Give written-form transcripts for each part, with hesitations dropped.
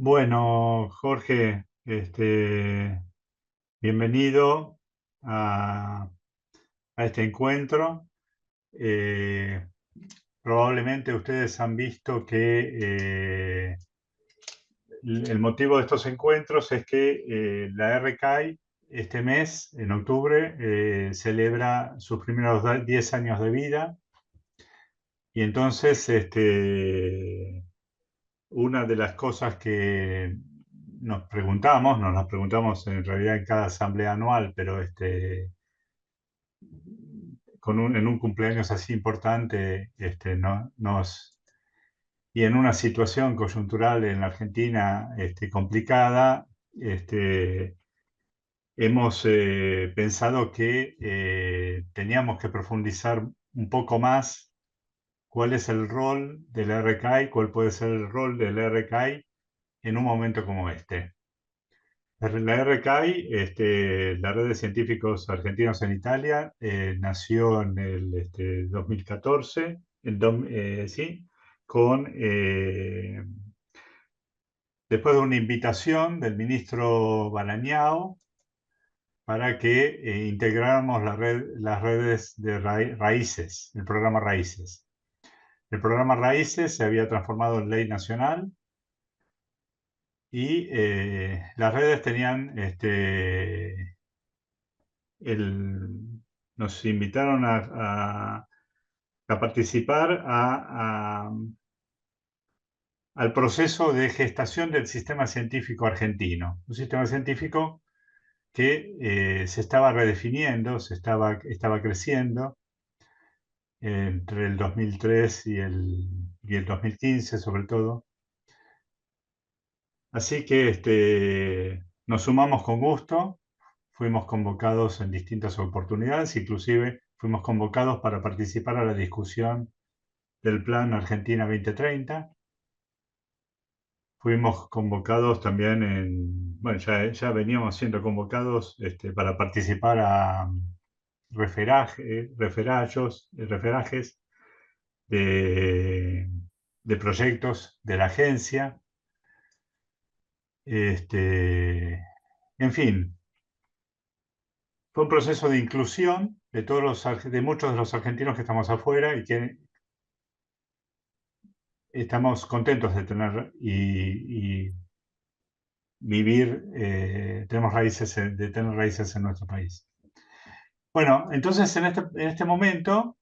Bueno, Jorge, bienvenido a este encuentro. Eh, Probablemente ustedes han visto que el motivo de estos encuentros es que la RKI este mes, en octubre, celebra sus primeros 10 años de vida y entonces una de las cosas que nos las preguntamos en realidad en cada asamblea anual, pero en un cumpleaños así importante, y en una situación coyuntural en la Argentina complicada, este, hemos pensado que teníamos que profundizar un poco más cuál es el rol del RKI, cuál puede ser el rol del RKI en un momento como este. La RKI, la Red de Científicos Argentinos en Italia, nació en el 2014, sí, después de una invitación del ministro Balañao para que integráramos las redes de raíces, el programa Raíces. El programa Raíces se había transformado en ley nacional y las redes tenían nos invitaron a participar al proceso de gestación del sistema científico argentino, un sistema científico que se estaba redefiniendo, estaba creciendo entre el 2003 y el 2015 sobre todo. Así que nos sumamos con gusto, fuimos convocados en distintas oportunidades, inclusive fuimos convocados para participar a la discusión del Plan Argentina 2030. Fuimos convocados también bueno, ya veníamos siendo convocados para participar a referajes de, de proyectos de la agencia. En fin, fue un proceso de inclusión de muchos de los argentinos que estamos afuera y que estamos contentos de tener y vivir, de tener raíces en nuestro país. Bueno, entonces en este momento,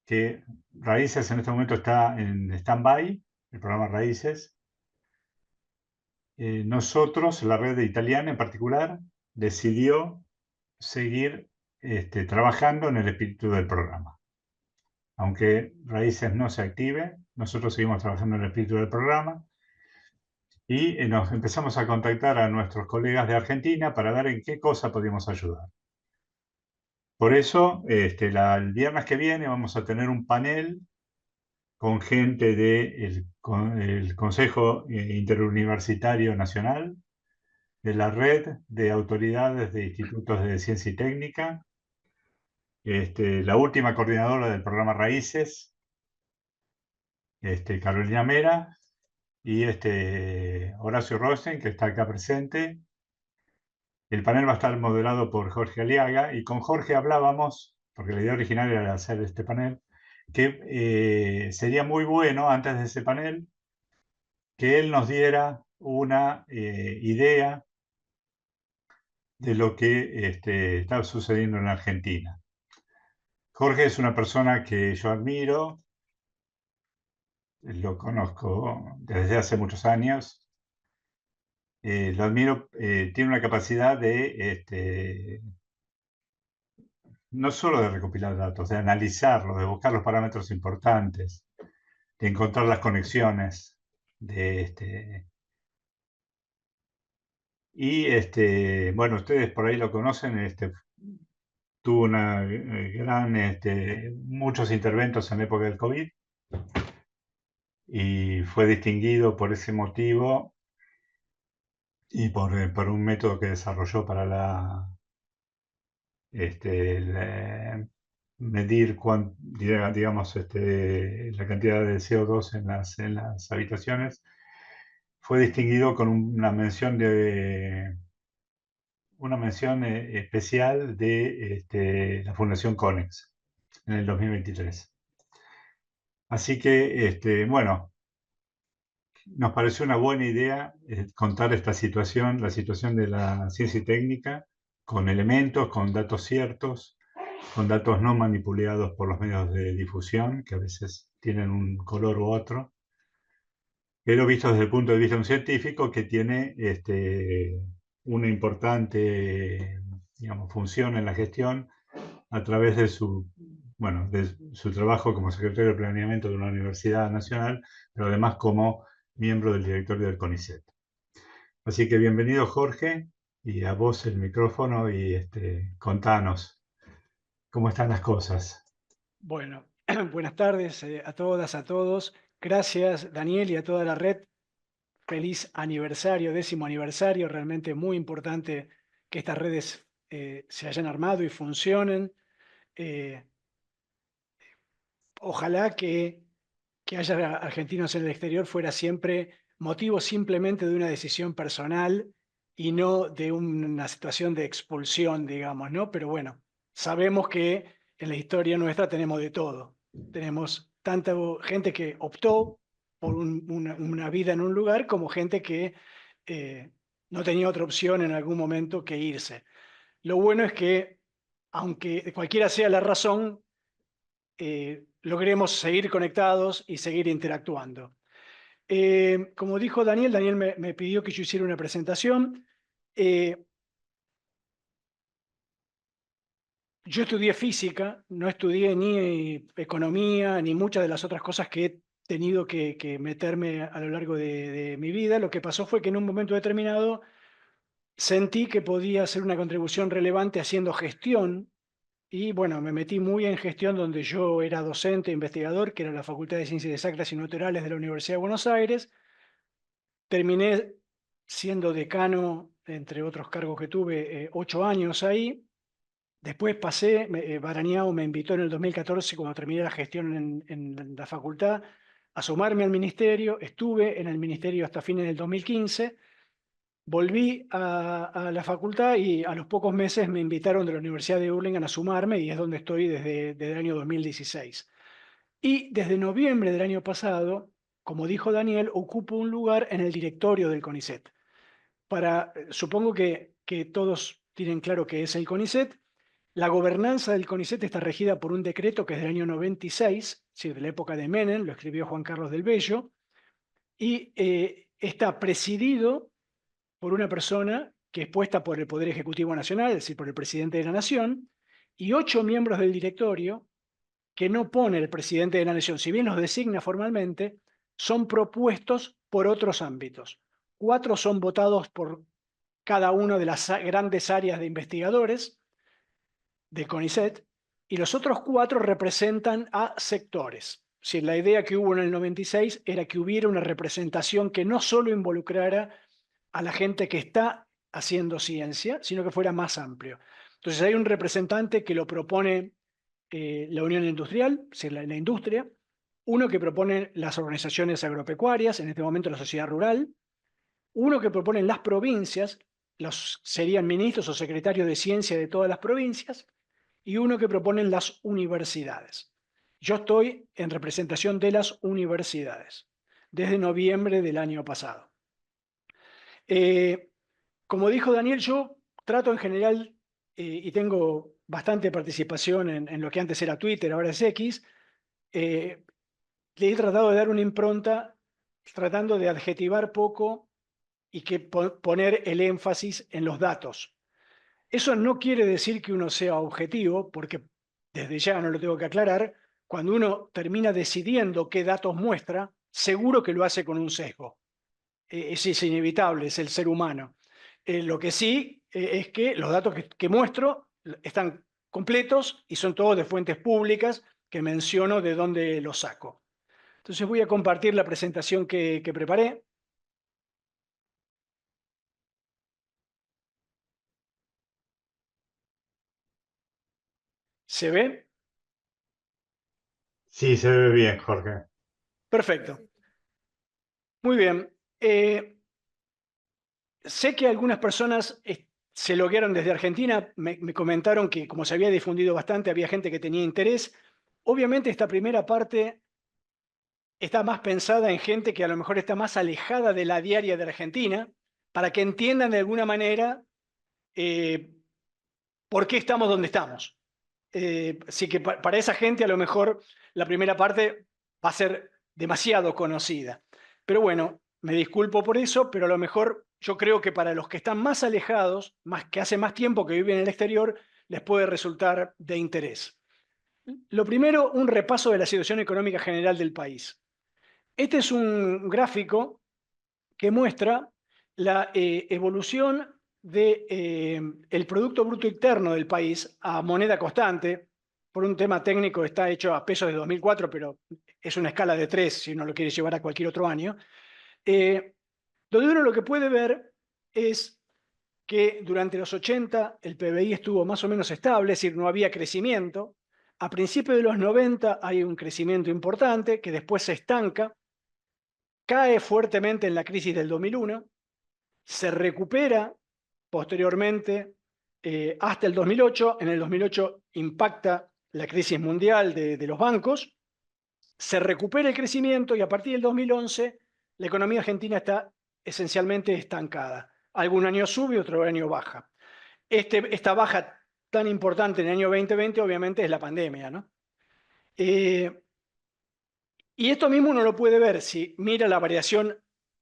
que Raíces en este momento está en stand-by, el programa Raíces, nosotros, la red italiana en particular, decidió seguir trabajando en el espíritu del programa. Aunque Raíces no se active, nosotros seguimos trabajando en el espíritu del programa y nos empezamos a contactar a nuestros colegas de Argentina para ver en qué cosa podíamos ayudar. Por eso, el viernes que viene vamos a tener un panel con gente del Consejo Interuniversitario Nacional, de la Red de Autoridades de Institutos de Ciencia y Técnica, la última coordinadora del programa Raíces, Carolina Mera, y Horacio Rosen, que está acá presente. El panel va a estar moderado por Jorge Aliaga, y con Jorge hablábamos, porque la idea original era hacer este panel, que sería muy bueno, antes de ese panel, que él nos diera una idea de lo que está sucediendo en la Argentina. Jorge es una persona que yo admiro, lo conozco desde hace muchos años, lo admiro, tiene una capacidad no solo de recopilar datos, de analizarlos, de buscar los parámetros importantes, de encontrar las conexiones, bueno, ustedes por ahí lo conocen, tuvo muchos interventos en la época del COVID y fue distinguido por ese motivo y por un método que desarrolló para medir digamos, la cantidad de CO2 en las habitaciones. fue distinguido con una mención especial de la Fundación Conex en el 2023. Así que, bueno, nos pareció una buena idea contar esta situación, la situación de la ciencia y técnica, con elementos, con datos ciertos, con datos no manipulados por los medios de difusión, que a veces tienen un color u otro, pero visto desde el punto de vista de un científico que tiene una importante, digamos, función en la gestión a través de bueno, de su trabajo como secretario de planeamiento de una universidad nacional, pero además como miembro del directorio del CONICET. Así que bienvenido, Jorge, y a vos el micrófono y contanos cómo están las cosas. Bueno, buenas tardes a todas, a todos. Gracias, Daniel, y a toda la red. Feliz aniversario, 10º aniversario. Realmente muy importante que estas redes se hayan armado y funcionen. Eh, Ojalá que haya argentinos en el exterior fuera siempre motivo simplemente de una decisión personal y no de una situación de expulsión, digamos, ¿no? Pero bueno, sabemos que en la historia nuestra tenemos de todo. Tenemos tanta gente que optó por una vida en un lugar como gente que eh, no tenía otra opción en algún momento que irse. Lo bueno es que, aunque cualquiera sea la razón, logremos seguir conectados y seguir interactuando. Como dijo Daniel, Daniel me pidió que yo hiciera una presentación. Yo estudié física, no estudié ni economía, ni muchas de las otras cosas que he tenido que meterme a lo largo de mi vida. Lo que pasó fue que en un momento determinado sentí que podía hacer una contribución relevante haciendo gestión. Y bueno, me metí muy en gestión donde yo era docente, investigador, que era la Facultad de Ciencias Exactas y Naturales de la Universidad de Buenos Aires. Terminé siendo decano, entre otros cargos que tuve, 8 años ahí. Después pasé, Barañao me invitó en el 2014, cuando terminé la gestión en la facultad, a sumarme al ministerio. Estuve en el ministerio hasta fines del 2015. Volví a la facultad y a los pocos meses me invitaron de la Universidad de Urlingan a sumarme, y es donde estoy desde el año 2016. Y desde noviembre del año pasado, como dijo Daniel, ocupo un lugar en el directorio del CONICET. Supongo que todos tienen claro qué es el CONICET. La gobernanza del CONICET está regida por un decreto que es del año 96, es decir, de la época de Menem, lo escribió Juan Carlos del Bello, y está presidido por una persona que es puesta por el Poder Ejecutivo Nacional, es decir, por el presidente de la Nación, y 8 miembros del directorio que no pone el presidente de la Nación, si bien los designa formalmente, son propuestos por otros ámbitos. 4 son votados por cada una de las grandes áreas de investigadores del CONICET, y los otros 4 representan a sectores. Si la idea que hubo en el 96 era que hubiera una representación que no solo involucrara a la gente que está haciendo ciencia, sino que fuera más amplio. Entonces hay un representante que lo propone la Unión Industrial, es decir, la industria, uno que propone las organizaciones agropecuarias, en este momento la sociedad rural, uno que proponen las provincias, los serían ministros o secretarios de ciencia de todas las provincias, y uno que proponen las universidades. Yo estoy en representación de las universidades desde noviembre del año pasado. Como dijo Daniel, yo trato en general, y tengo bastante participación en lo que antes era Twitter, ahora es X. Le he tratado de dar una impronta tratando de adjetivar poco y poner el énfasis en los datos. Eso no quiere decir que uno sea objetivo, porque desde ya no lo tengo que aclarar. Cuando uno termina decidiendo qué datos muestra, seguro que lo hace con un sesgo. Es inevitable, es el ser humano. Lo que sí es que los datos que muestro están completos y son todos de fuentes públicas que menciono de dónde los saco. Entonces voy a compartir la presentación que preparé. ¿Se ve? Sí, se ve bien, Jorge. Perfecto. Muy bien. sé que algunas personas se loguearon desde Argentina, me comentaron que como se había difundido bastante, había gente que tenía interés. Obviamente esta primera parte está más pensada en gente que a lo mejor está más alejada de la diaria de Argentina, para que entiendan de alguna manera por qué estamos donde estamos. Así que para esa gente a lo mejor la primera parte va a ser demasiado conocida. Pero bueno, me disculpo por eso, pero a lo mejor yo creo que para los que están más alejados, que hace más tiempo que viven en el exterior, les puede resultar de interés. Lo primero, un repaso de la situación económica general del país. Este es un gráfico que muestra la evolución del Producto Bruto Interno del país a moneda constante. Por un tema técnico está hecho a pesos de 2004, pero es una escala de 3 si uno lo quiere llevar a cualquier otro año. Donde uno lo que puede ver es que durante los 80 el PBI estuvo más o menos estable, es decir, no había crecimiento. A principios de los 90 hay un crecimiento importante que después se estanca, cae fuertemente en la crisis del 2001, se recupera posteriormente hasta el 2008. En el 2008 impacta la crisis mundial de los bancos, se recupera el crecimiento y a partir del 2011 la economía argentina está esencialmente estancada. Algún año sube, otro año baja. Esta baja tan importante en el año 2020 obviamente es la pandemia, ¿no? Y esto mismo uno lo puede ver si mira la variación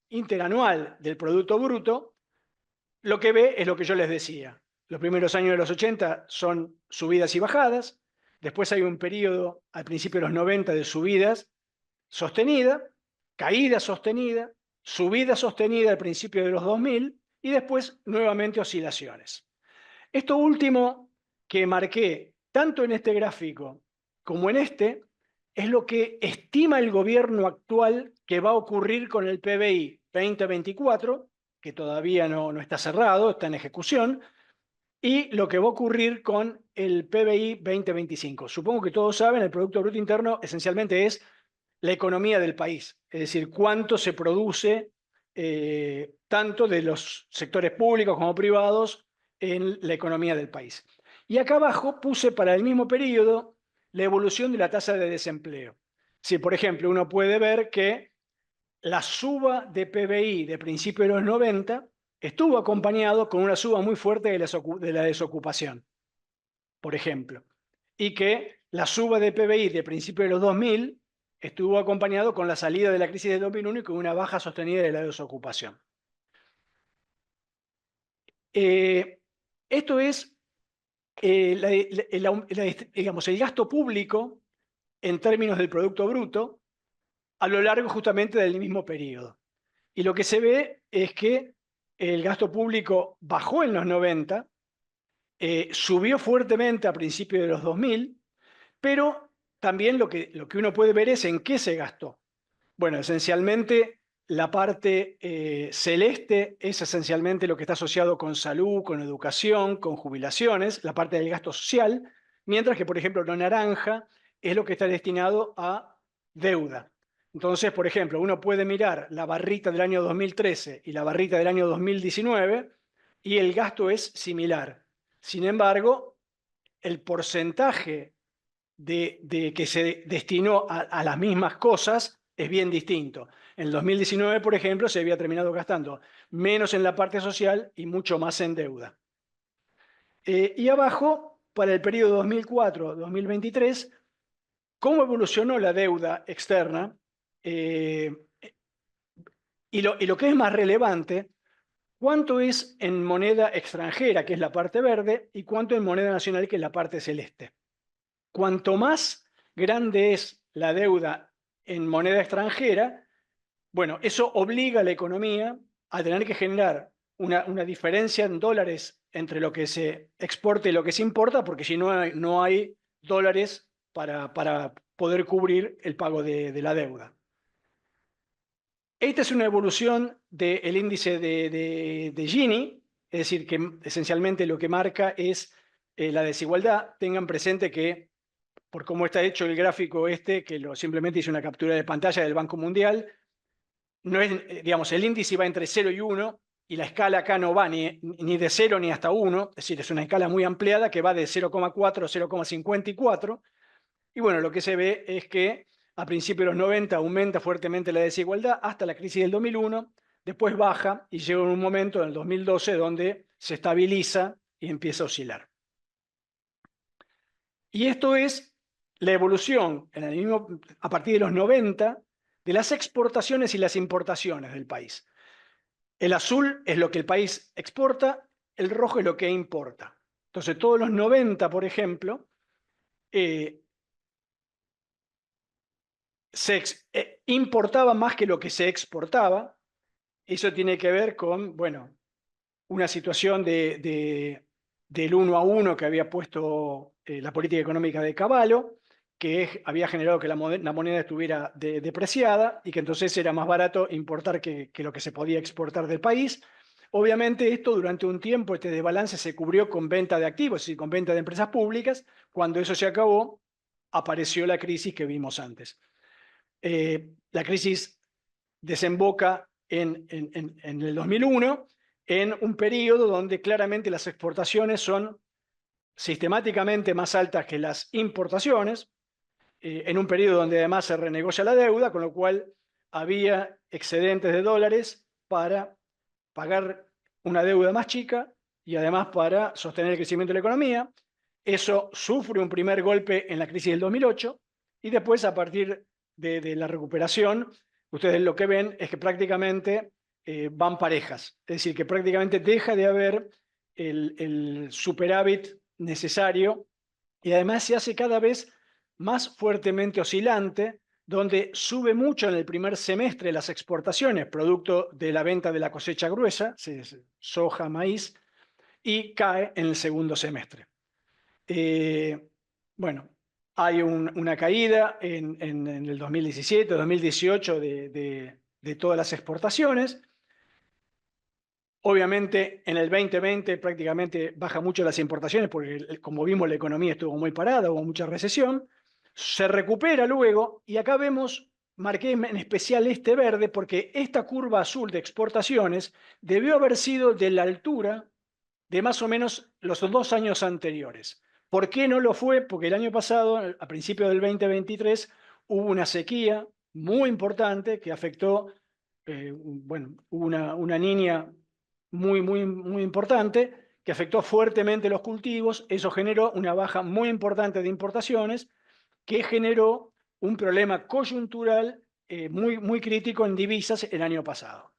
interanual del Producto Bruto. Lo que ve es lo que yo les decía. Los primeros años de los 80 son subidas y bajadas. Después hay un periodo al principio de los 90 de subidas sostenida, caída sostenida, subida sostenida al principio de los 2000 y después nuevamente oscilaciones. Esto último que marqué tanto en este gráfico como en este es lo que estima el gobierno actual que va a ocurrir con el PBI 2024, que todavía no está cerrado, está en ejecución, y lo que va a ocurrir con el PBI 2025. Supongo que todos saben, el Producto Bruto Interno esencialmente es la economía del país, es decir, cuánto se produce tanto de los sectores públicos como privados en la economía del país. Y acá abajo puse para el mismo periodo la evolución de la tasa de desempleo. Si, por ejemplo, uno puede ver que la suba de PBI de principios de los 90 estuvo acompañado con una suba muy fuerte de la desocupación, por ejemplo, y que la suba de PBI de principios de los 2000 estuvo acompañado con la salida de la crisis del 2001 y con una baja sostenida de la desocupación. Esto es digamos, el gasto público en términos del Producto Bruto a lo largo justamente del mismo periodo. Y lo que se ve es que el gasto público bajó en los 90, subió fuertemente a principios de los 2000, pero también lo que uno puede ver es en qué se gastó. Bueno, esencialmente la parte celeste es esencialmente lo que está asociado con salud, con educación, con jubilaciones, la parte del gasto social, mientras que, por ejemplo, lo naranja es lo que está destinado a deuda. Entonces, por ejemplo, uno puede mirar la barrita del año 2013 y la barrita del año 2019 y el gasto es similar. Sin embargo, el porcentaje de que se destinó a las mismas cosas es bien distinto. En el 2019, por ejemplo, se había terminado gastando menos en la parte social y mucho más en deuda. Y abajo, para el periodo 2004-2023, ¿cómo evolucionó la deuda externa? Y lo que es más relevante, ¿cuánto es en moneda extranjera, que es la parte verde, y cuánto en moneda nacional, que es la parte celeste? Cuanto más grande es la deuda en moneda extranjera, bueno, eso obliga a la economía a tener que generar una diferencia en dólares entre lo que se exporta y lo que se importa, porque si no hay dólares para poder cubrir el pago de la deuda. Esta es una evolución del índice de Gini, es decir, que esencialmente lo que marca es la desigualdad. Tengan presente que, por cómo está hecho el gráfico que simplemente hice una captura de pantalla del Banco Mundial, no es, digamos, el índice va entre 0 y 1, y la escala acá no va ni de 0 ni hasta 1, es decir, es una escala muy ampliada que va de 0,4 a 0,54. Y bueno, lo que se ve es que a principios de los 90 aumenta fuertemente la desigualdad hasta la crisis del 2001, después baja y llega un momento en el 2012 donde se estabiliza y empieza a oscilar. Y esto es la evolución a partir de los 90 de las exportaciones y las importaciones del país. El azul es lo que el país exporta, el rojo es lo que importa. Entonces, todos los 90, por ejemplo, se importaba más que lo que se exportaba. Eso tiene que ver con, bueno, una situación del 1 a 1 que había puesto la política económica de Cavallo, que había generado que la moneda estuviera depreciada y que entonces era más barato importar que lo que se podía exportar del país. Obviamente esto durante un tiempo, este desbalance se cubrió con venta de activos, es decir, con venta de empresas públicas. Cuando eso se acabó, apareció la crisis que vimos antes. La crisis desemboca en el 2001 en un periodo donde claramente las exportaciones son sistemáticamente más altas que las importaciones, en un periodo donde además se renegocia la deuda, con lo cual había excedentes de dólares para pagar una deuda más chica y además para sostener el crecimiento de la economía. Eso sufre un primer golpe en la crisis del 2008 y después, a partir de la recuperación, ustedes lo que ven es que prácticamente van parejas. Es decir, que prácticamente deja de haber el superávit necesario y además se hace cada vez más fuertemente oscilante, donde sube mucho en el primer semestre las exportaciones, producto de la venta de la cosecha gruesa, soja, maíz, y cae en el segundo semestre. Bueno, hay una caída en el 2017, 2018 de todas las exportaciones. Obviamente en el 2020 prácticamente baja mucho las importaciones porque, como vimos, la economía estuvo muy parada, hubo mucha recesión. Se recupera luego y acá vemos, marqué en especial este verde porque esta curva azul de exportaciones debió haber sido de la altura de más o menos los 2 años anteriores. ¿Por qué no lo fue? Porque el año pasado, a principios del 2023, hubo una sequía muy importante que afectó, bueno, hubo una niña muy importante que afectó fuertemente los cultivos. Eso generó una baja muy importante de importaciones que generó un problema coyuntural muy crítico en divisas el año pasado.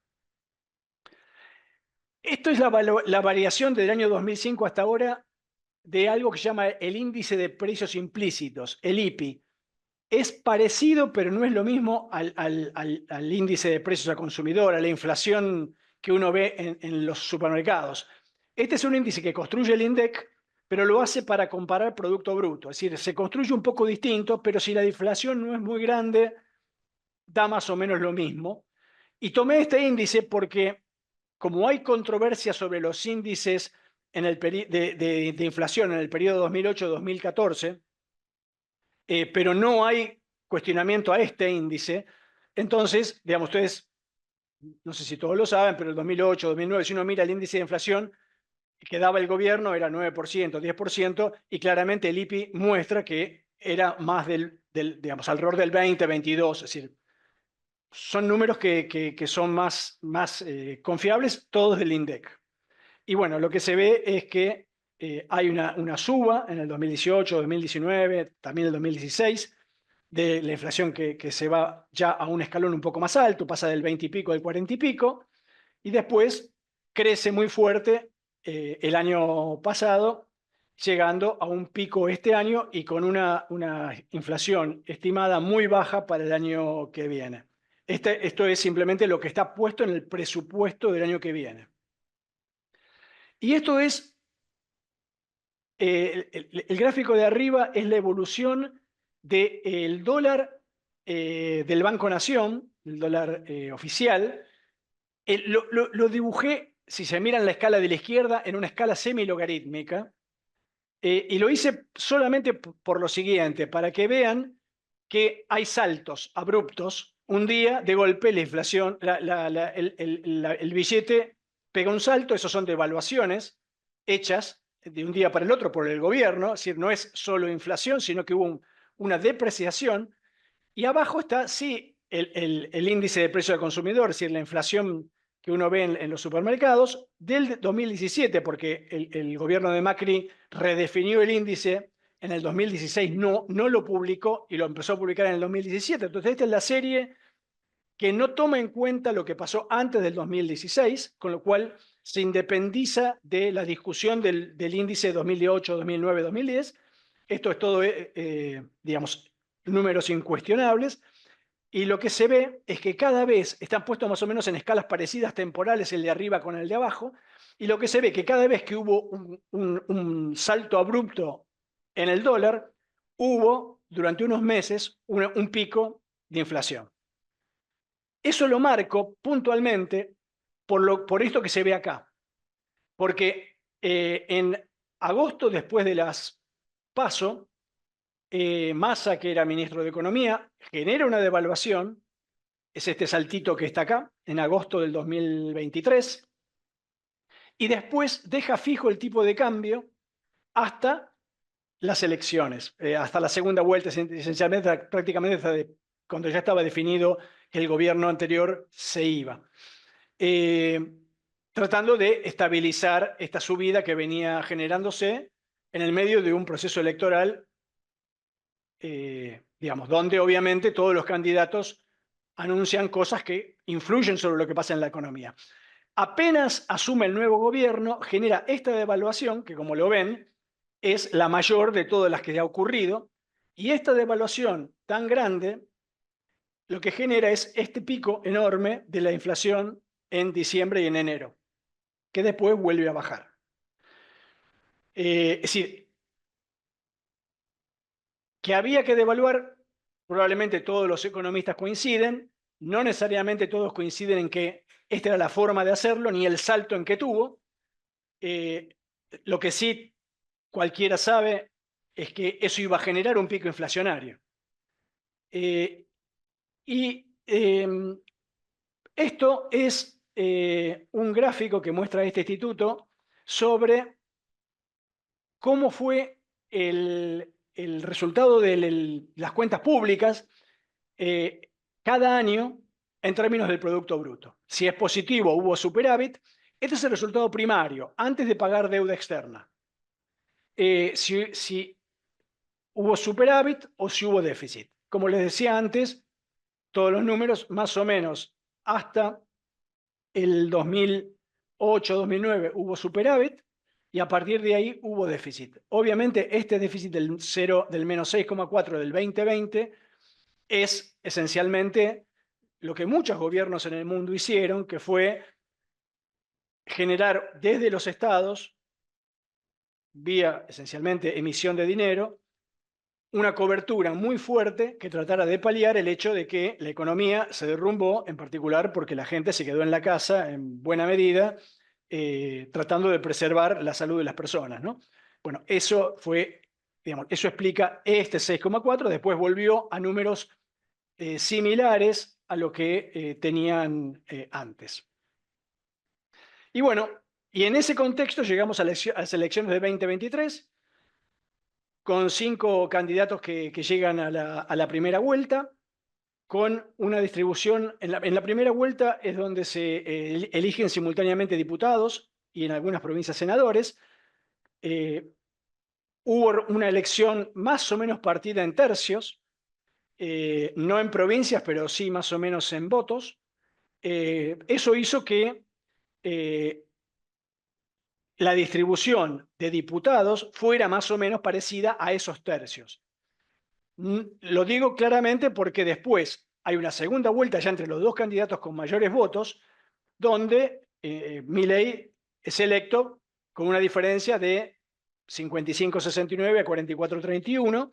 Esto es la variación del año 2005 hasta ahora de algo que se llama el índice de precios implícitos, el IPI. Es parecido, pero no es lo mismo al índice de precios al consumidor, a la inflación que uno ve en los supermercados. Este es un índice que construye el INDEC, pero lo hace para comparar Producto Bruto. Es decir, se construye un poco distinto, pero si la inflación no es muy grande, da más o menos lo mismo. Y tomé este índice porque, como hay controversia sobre los índices de inflación en el periodo 2008-2014, pero no hay cuestionamiento a este índice, entonces, digamos, ustedes, no sé si todos lo saben, pero el 2008, 2009, si uno mira el índice de inflación que daba el gobierno, era 9%, 10%, y claramente el IPI muestra que era más digamos, alrededor del 20, 22, es decir, son números que son más confiables, todos del INDEC. Y bueno, lo que se ve es que hay una suba en el 2018, 2019, también el 2016, de la inflación que se va ya a un escalón un poco más alto, pasa del 20 y pico al 40 y pico, y después crece muy fuerte el año pasado, llegando a un pico este año y con una inflación estimada muy baja para el año que viene. Esto es simplemente lo que está puesto en el presupuesto del año que viene. Y esto es, el gráfico de arriba es la evolución del dólar del Banco Nación, el dólar oficial. Lo dibujé, si se miran la escala de la izquierda, en una escala semilogarítmica, y lo hice solamente por lo siguiente, para que vean que hay saltos abruptos. Un día, de golpe, la inflación, el billete pega un salto, esos son devaluaciones hechas de un día para el otro por el gobierno, es decir, no es solo inflación, sino que hubo una depreciación. Y abajo está, sí, el índice de precio del consumidor, es decir, la inflación que uno ve en los supermercados del 2017, porque el gobierno de Macri redefinió el índice en el 2016, no lo publicó y lo empezó a publicar en el 2017. Entonces, esta es la serie que no toma en cuenta lo que pasó antes del 2016, con lo cual se independiza de la discusión del índice 2008, 2009, 2010. Esto es todo, digamos, números incuestionables. Y lo que se ve es que cada vez están puestos más o menos en escalas parecidas temporales, el de arriba con el de abajo, y lo que se ve es que cada vez que hubo un salto abrupto en el dólar, hubo durante unos meses un pico de inflación. Eso lo marco puntualmente por esto que se ve acá. Porque en agosto, después de las PASO, Massa, que era ministro de Economía, genera una devaluación, es este saltito que está acá, en agosto del 2023, y después deja fijo el tipo de cambio hasta las elecciones, hasta la segunda vuelta, esencialmente prácticamente hasta cuando ya estaba definido que el gobierno anterior se iba. Tratando de estabilizar esta subida que venía generándose en el medio de un proceso electoral, digamos, donde obviamente todos los candidatos anuncian cosas que influyen sobre lo que pasa en la economía. Apenas asume el nuevo gobierno, genera esta devaluación, que como lo ven, es la mayor de todas las que ya ha ocurrido, y esta devaluación tan grande lo que genera es este pico enorme de la inflación en diciembre y en enero, que después vuelve a bajar. Es decir, que había que devaluar, probablemente todos los economistas coinciden, no necesariamente todos coinciden en que esta era la forma de hacerlo, ni el salto en que tuvo. Lo que sí cualquiera sabe es que eso iba a generar un pico inflacionario. Esto es un gráfico que muestra este instituto sobre cómo fue el resultado de las cuentas públicas cada año en términos del Producto Bruto. Si es positivo, hubo superávit, este es el resultado primario, antes de pagar deuda externa. Si hubo superávit o si hubo déficit. Como les decía antes, todos los números más o menos hasta el 2008-2009 hubo superávit y a partir de ahí hubo déficit. Obviamente este déficit del menos 6,4 del 2020 es esencialmente lo que muchos gobiernos en el mundo hicieron, que fue generar desde los estados, vía esencialmente emisión de dinero, una cobertura muy fuerte que tratara de paliar el hecho de que la economía se derrumbó, en particular porque la gente se quedó en la casa en buena medida, tratando de preservar la salud de las personas, ¿no? Bueno, eso fue, digamos, eso explica este 6,4, después volvió a números similares a lo que tenían antes. Y bueno, y en ese contexto llegamos a las elecciones de 2023, con 5 candidatos que llegan a la primera vuelta, con una distribución, en la primera vuelta es donde se eligen simultáneamente diputados y en algunas provincias senadores. Hubo una elección más o menos partida en tercios, no en provincias, pero sí más o menos en votos. Eso hizo que la distribución de diputados fuera más o menos parecida a esos tercios. Lo digo claramente porque después hay una segunda vuelta ya entre los dos candidatos con mayores votos, donde Milei es electo con una diferencia de 55-69 a 44-31,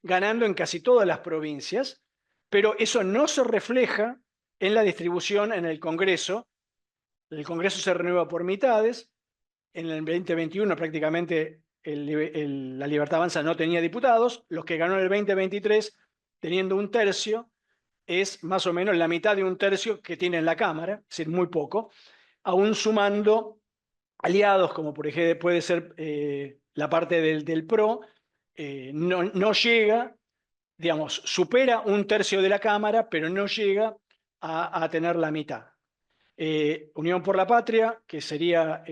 ganando en casi todas las provincias, pero eso no se refleja en la distribución en el Congreso. El Congreso se renueva por mitades. En el 2021 prácticamente la Libertad Avanza no tenía diputados. Los que ganó en el 2023, teniendo un tercio, es más o menos la mitad de un tercio que tiene en la Cámara, es decir, muy poco. aún sumando aliados, como por ejemplo puede ser la parte del PRO, no llega, digamos, supera un tercio de la Cámara, pero no llega a tener la mitad. Unión por la Patria, que sería,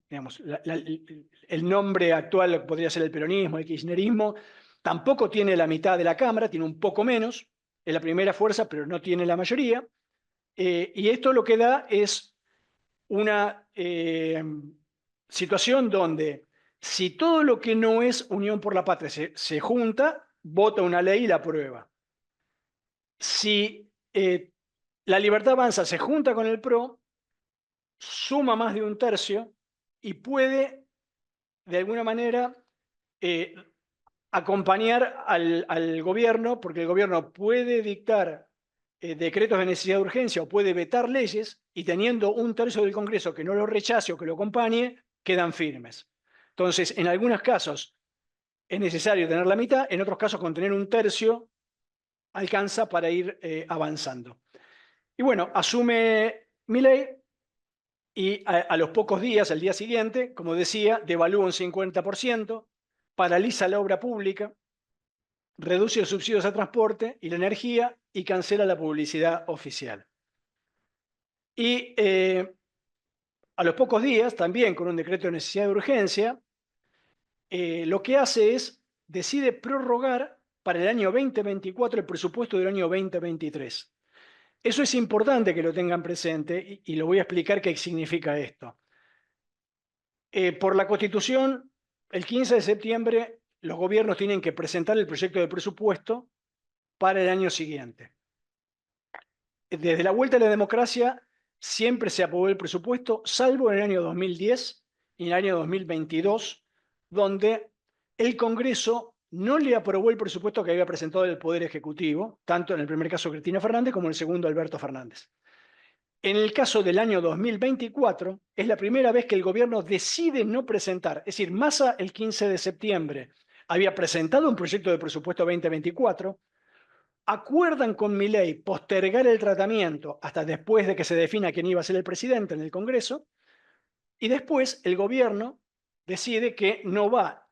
digamos, el nombre actual podría ser el peronismo, el kirchnerismo, tampoco tiene la mitad de la Cámara, tiene un poco menos, es la primera fuerza, pero no tiene la mayoría. Y esto lo que da es una situación donde si todo lo que no es Unión por la Patria se junta, vota una ley y la aprueba. Si la Libertad Avanza se junta con el PRO, suma más de un tercio y puede, de alguna manera, acompañar al gobierno, porque el gobierno puede dictar decretos de necesidad de urgencia o puede vetar leyes, y teniendo un tercio del Congreso que no lo rechace o que lo acompañe, quedan firmes. Entonces, en algunos casos es necesario tener la mitad, en otros casos con tener un tercio alcanza para ir avanzando. Y bueno, asume Milei y a los pocos días, al día siguiente, como decía, devalúa un 50%, paraliza la obra pública, reduce los subsidios al transporte y la energía y cancela la publicidad oficial. Y a los pocos días, también con un decreto de necesidad de urgencia, lo que hace es, decide prorrogar para el año 2024 el presupuesto del año 2023. Eso es importante que lo tengan presente y lo voy a explicar qué significa esto. Por la Constitución, el 15 de septiembre los gobiernos tienen que presentar el proyecto de presupuesto para el año siguiente. Desde la vuelta a la democracia siempre se aprobó el presupuesto, salvo en el año 2010 y en el año 2022, donde el Congreso no le aprobó el presupuesto que había presentado el Poder Ejecutivo, tanto en el primer caso Cristina Fernández como en el segundo Alberto Fernández. En el caso del año 2024, es la primera vez que el gobierno decide no presentar. Es decir, Massa el 15 de septiembre había presentado un proyecto de presupuesto 2024, acuerdan con Milei postergar el tratamiento hasta después de que se defina quién iba a ser el presidente en el Congreso, y después el gobierno decide que no va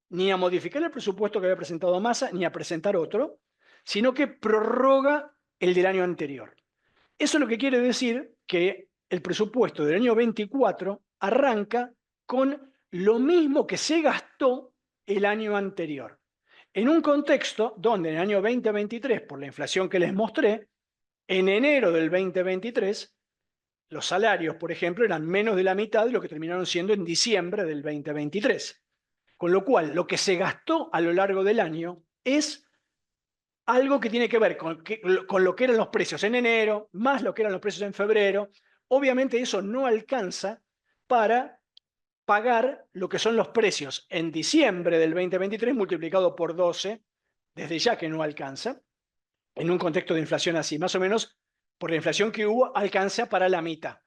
ni a modificar el presupuesto que había presentado Massa, ni a presentar otro, sino que prorroga el del año anterior. Eso es lo que quiere decir que el presupuesto del año 24 arranca con lo mismo que se gastó el año anterior. En un contexto donde en el año 2023, por la inflación que les mostré, en enero del 2023, los salarios, por ejemplo, eran menos de la mitad de lo que terminaron siendo en diciembre del 2023. Con lo cual, lo que se gastó a lo largo del año es algo que tiene que ver con lo que eran los precios en enero, más lo que eran los precios en febrero. Obviamente eso no alcanza para pagar lo que son los precios en diciembre del 2023 multiplicado por 12, desde ya que no alcanza, en un contexto de inflación así, más o menos por la inflación que hubo, alcanza para la mitad.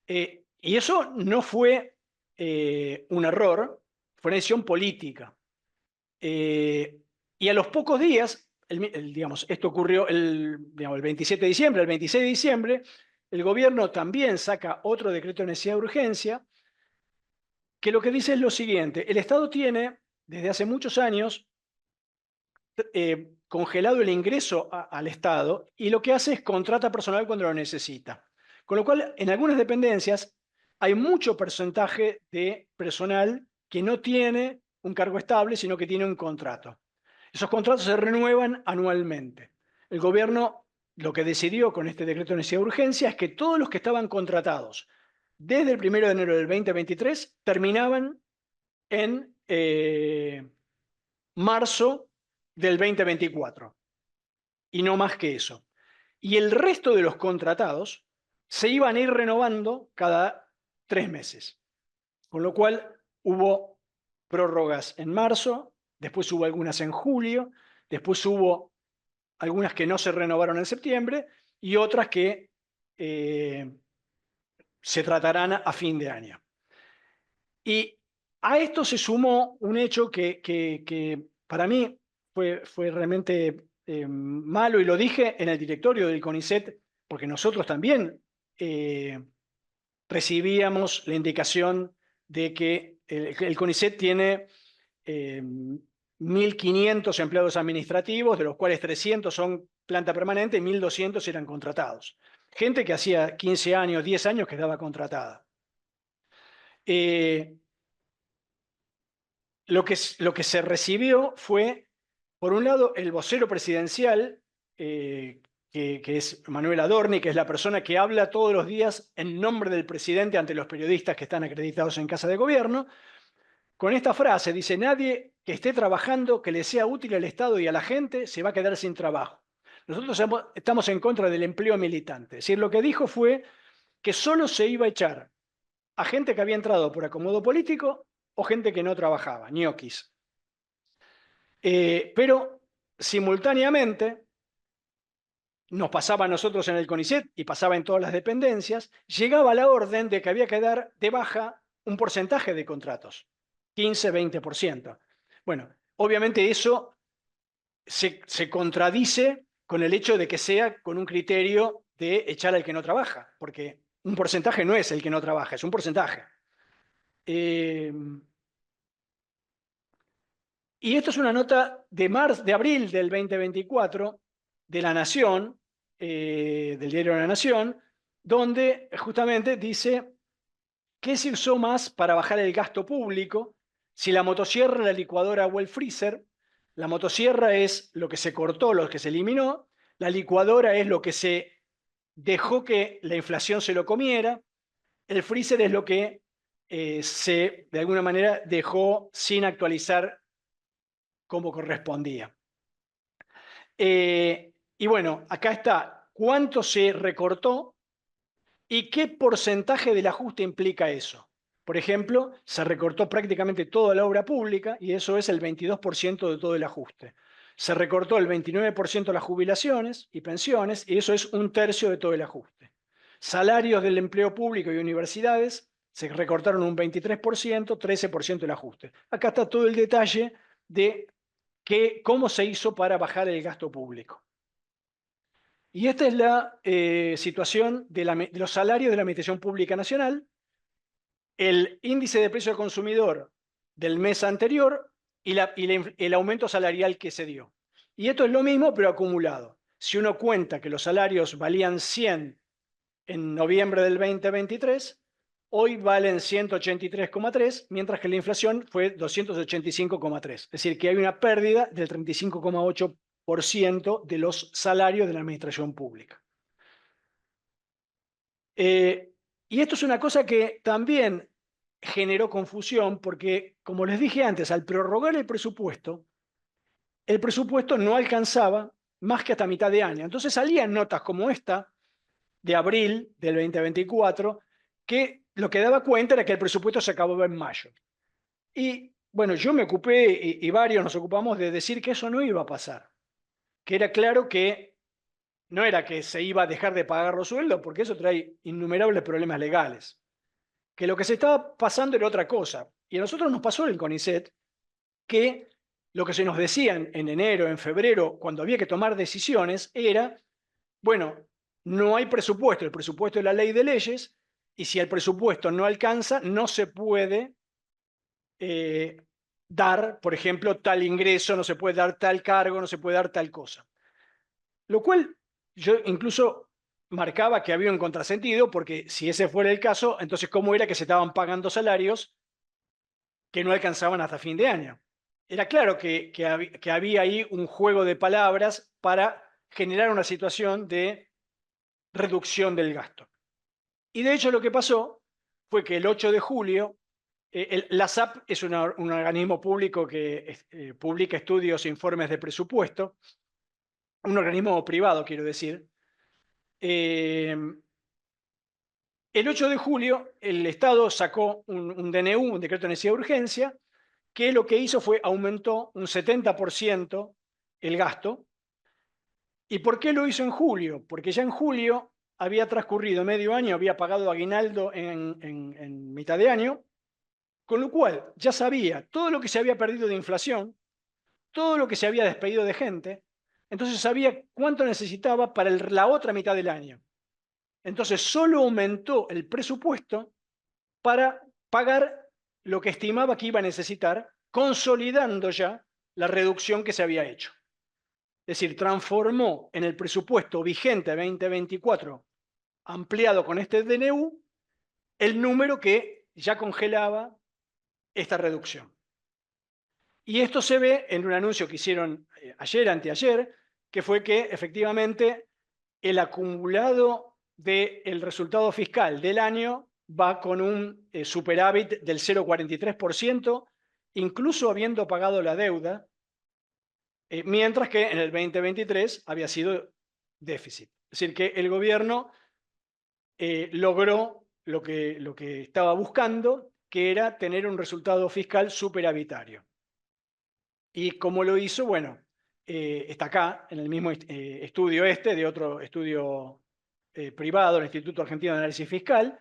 Y eso no fue un error, fue una decisión política. Y a los pocos días, digamos, esto ocurrió el 27 de diciembre, el 26 de diciembre, el gobierno también saca otro decreto de necesidad de urgencia, que lo que dice es lo siguiente: el Estado tiene, desde hace muchos años, congelado el ingreso al Estado, y lo que hace es contrata personal cuando lo necesita. Con lo cual, en algunas dependencias hay mucho porcentaje de personal que no tiene un cargo estable, sino que tiene un contrato. Esos contratos se renuevan anualmente. El gobierno lo que decidió con este decreto de necesidad de urgencia es que todos los que estaban contratados desde el 1 de enero del 2023 terminaban en marzo del 2024. Y no más que eso. Y el resto de los contratados se iban a ir renovando cada 3 meses. Con lo cual hubo prórrogas en marzo, después hubo algunas en julio, después hubo algunas que no se renovaron en septiembre y otras que se tratarán a fin de año. Y a esto se sumó un hecho que para mí fue realmente malo, y lo dije en el directorio del CONICET, porque nosotros también recibíamos la indicación de que el CONICET tiene 1.500 empleados administrativos, de los cuales 300 son planta permanente y 1.200 eran contratados. Gente que hacía 15 años, 10 años que estaba contratada. Lo que se recibió fue, por un lado, el vocero presidencial, que es Manuel Adorni, que es la persona que habla todos los días en nombre del presidente ante los periodistas que están acreditados en Casa de Gobierno, con esta frase, dice: nadie que esté trabajando que le sea útil al Estado y a la gente se va a quedar sin trabajo. Nosotros estamos en contra del empleo militante. Es decir, lo que dijo fue que solo se iba a echar a gente que había entrado por acomodo político o gente que no trabajaba, ñoquis. Pero simultáneamente nos pasaba a nosotros en el CONICET y pasaba en todas las dependencias, llegaba la orden de que había que dar de baja un porcentaje de contratos, 15-20%. Bueno, obviamente eso se contradice con el hecho de que sea con un criterio de echar al que no trabaja, porque un porcentaje no es el que no trabaja, es un porcentaje. Y esto es una nota de abril del 2024 de La Nación, del diario La Nación, donde justamente dice qué se usó más para bajar el gasto público, si la motosierra, la licuadora o el freezer. La motosierra es lo que se cortó, lo que se eliminó. La licuadora es lo que se dejó que la inflación se lo comiera. El freezer es lo que se, de alguna manera, dejó sin actualizar como correspondía. Y bueno, acá está cuánto se recortó y qué porcentaje del ajuste implica eso. Por ejemplo, se recortó prácticamente toda la obra pública y eso es el 22% de todo el ajuste. Se recortó el 29% las jubilaciones y pensiones y eso es 1/3 de todo el ajuste. Salarios del empleo público y universidades se recortaron un 23%, 13% el ajuste. Acá está todo el detalle de cómo se hizo para bajar el gasto público. Y esta es la situación de los salarios de la Administración Pública Nacional, el índice de precio al consumidor del mes anterior y el aumento salarial que se dio. Y esto es lo mismo, pero acumulado. Si uno cuenta que los salarios valían 100 en noviembre del 2023, hoy valen 183,3, mientras que la inflación fue 285,3. Es decir, que hay una pérdida del 35,8% de los salarios de la administración pública. Y esto es una cosa que también generó confusión porque, como les dije antes, al prorrogar el presupuesto no alcanzaba más que hasta mitad de año. Entonces salían notas como esta, de abril del 2024, que lo que daba cuenta era que el presupuesto se acababa en mayo. Y bueno, yo me ocupé, y varios nos ocupamos de decir que eso no iba a pasar, que era claro que no era que se iba a dejar de pagar los sueldos, porque eso trae innumerables problemas legales, que lo que se estaba pasando era otra cosa. Y a nosotros nos pasó en el CONICET que lo que se nos decían en enero, en febrero, cuando había que tomar decisiones, era, bueno, no hay presupuesto, el presupuesto es la ley de leyes, y si el presupuesto no alcanza, no se puede dar, por ejemplo, tal ingreso, no se puede dar tal cargo, no se puede dar tal cosa. Lo cual yo incluso marcaba que había un contrasentido, porque si ese fuera el caso, entonces ¿cómo era que se estaban pagando salarios que no alcanzaban hasta fin de año? Era claro que había ahí un juego de palabras para generar una situación de reducción del gasto. Y de hecho lo que pasó fue que el 8 de julio, la SAP es un organismo público que publica estudios e informes de presupuesto, un organismo privado, quiero decir. El 8 de julio el Estado sacó un DNU, un decreto de necesidad de urgencia, que lo que hizo fue aumentó un 70% el gasto. ¿Y por qué lo hizo en julio? Porque ya en julio había transcurrido medio año, había pagado aguinaldo en mitad de año, con lo cual ya sabía todo lo que se había perdido de inflación, todo lo que se había despedido de gente, entonces sabía cuánto necesitaba para la otra mitad del año. Entonces solo aumentó el presupuesto para pagar lo que estimaba que iba a necesitar, consolidando ya la reducción que se había hecho. Es decir, transformó en el presupuesto vigente 2024, ampliado con este DNU, el número que ya congelaba esta reducción. Y esto se ve en un anuncio que hicieron ayer, anteayer, que fue que efectivamente el acumulado del resultado fiscal del año va con un superávit del 0,43%, incluso habiendo pagado la deuda, mientras que en el 2023 había sido déficit. Es decir, que el gobierno logró lo que estaba buscando, que era tener un resultado fiscal superavitario. ¿Y cómo lo hizo? Bueno, está acá, en el mismo estudio de otro estudio privado, el Instituto Argentino de Análisis Fiscal,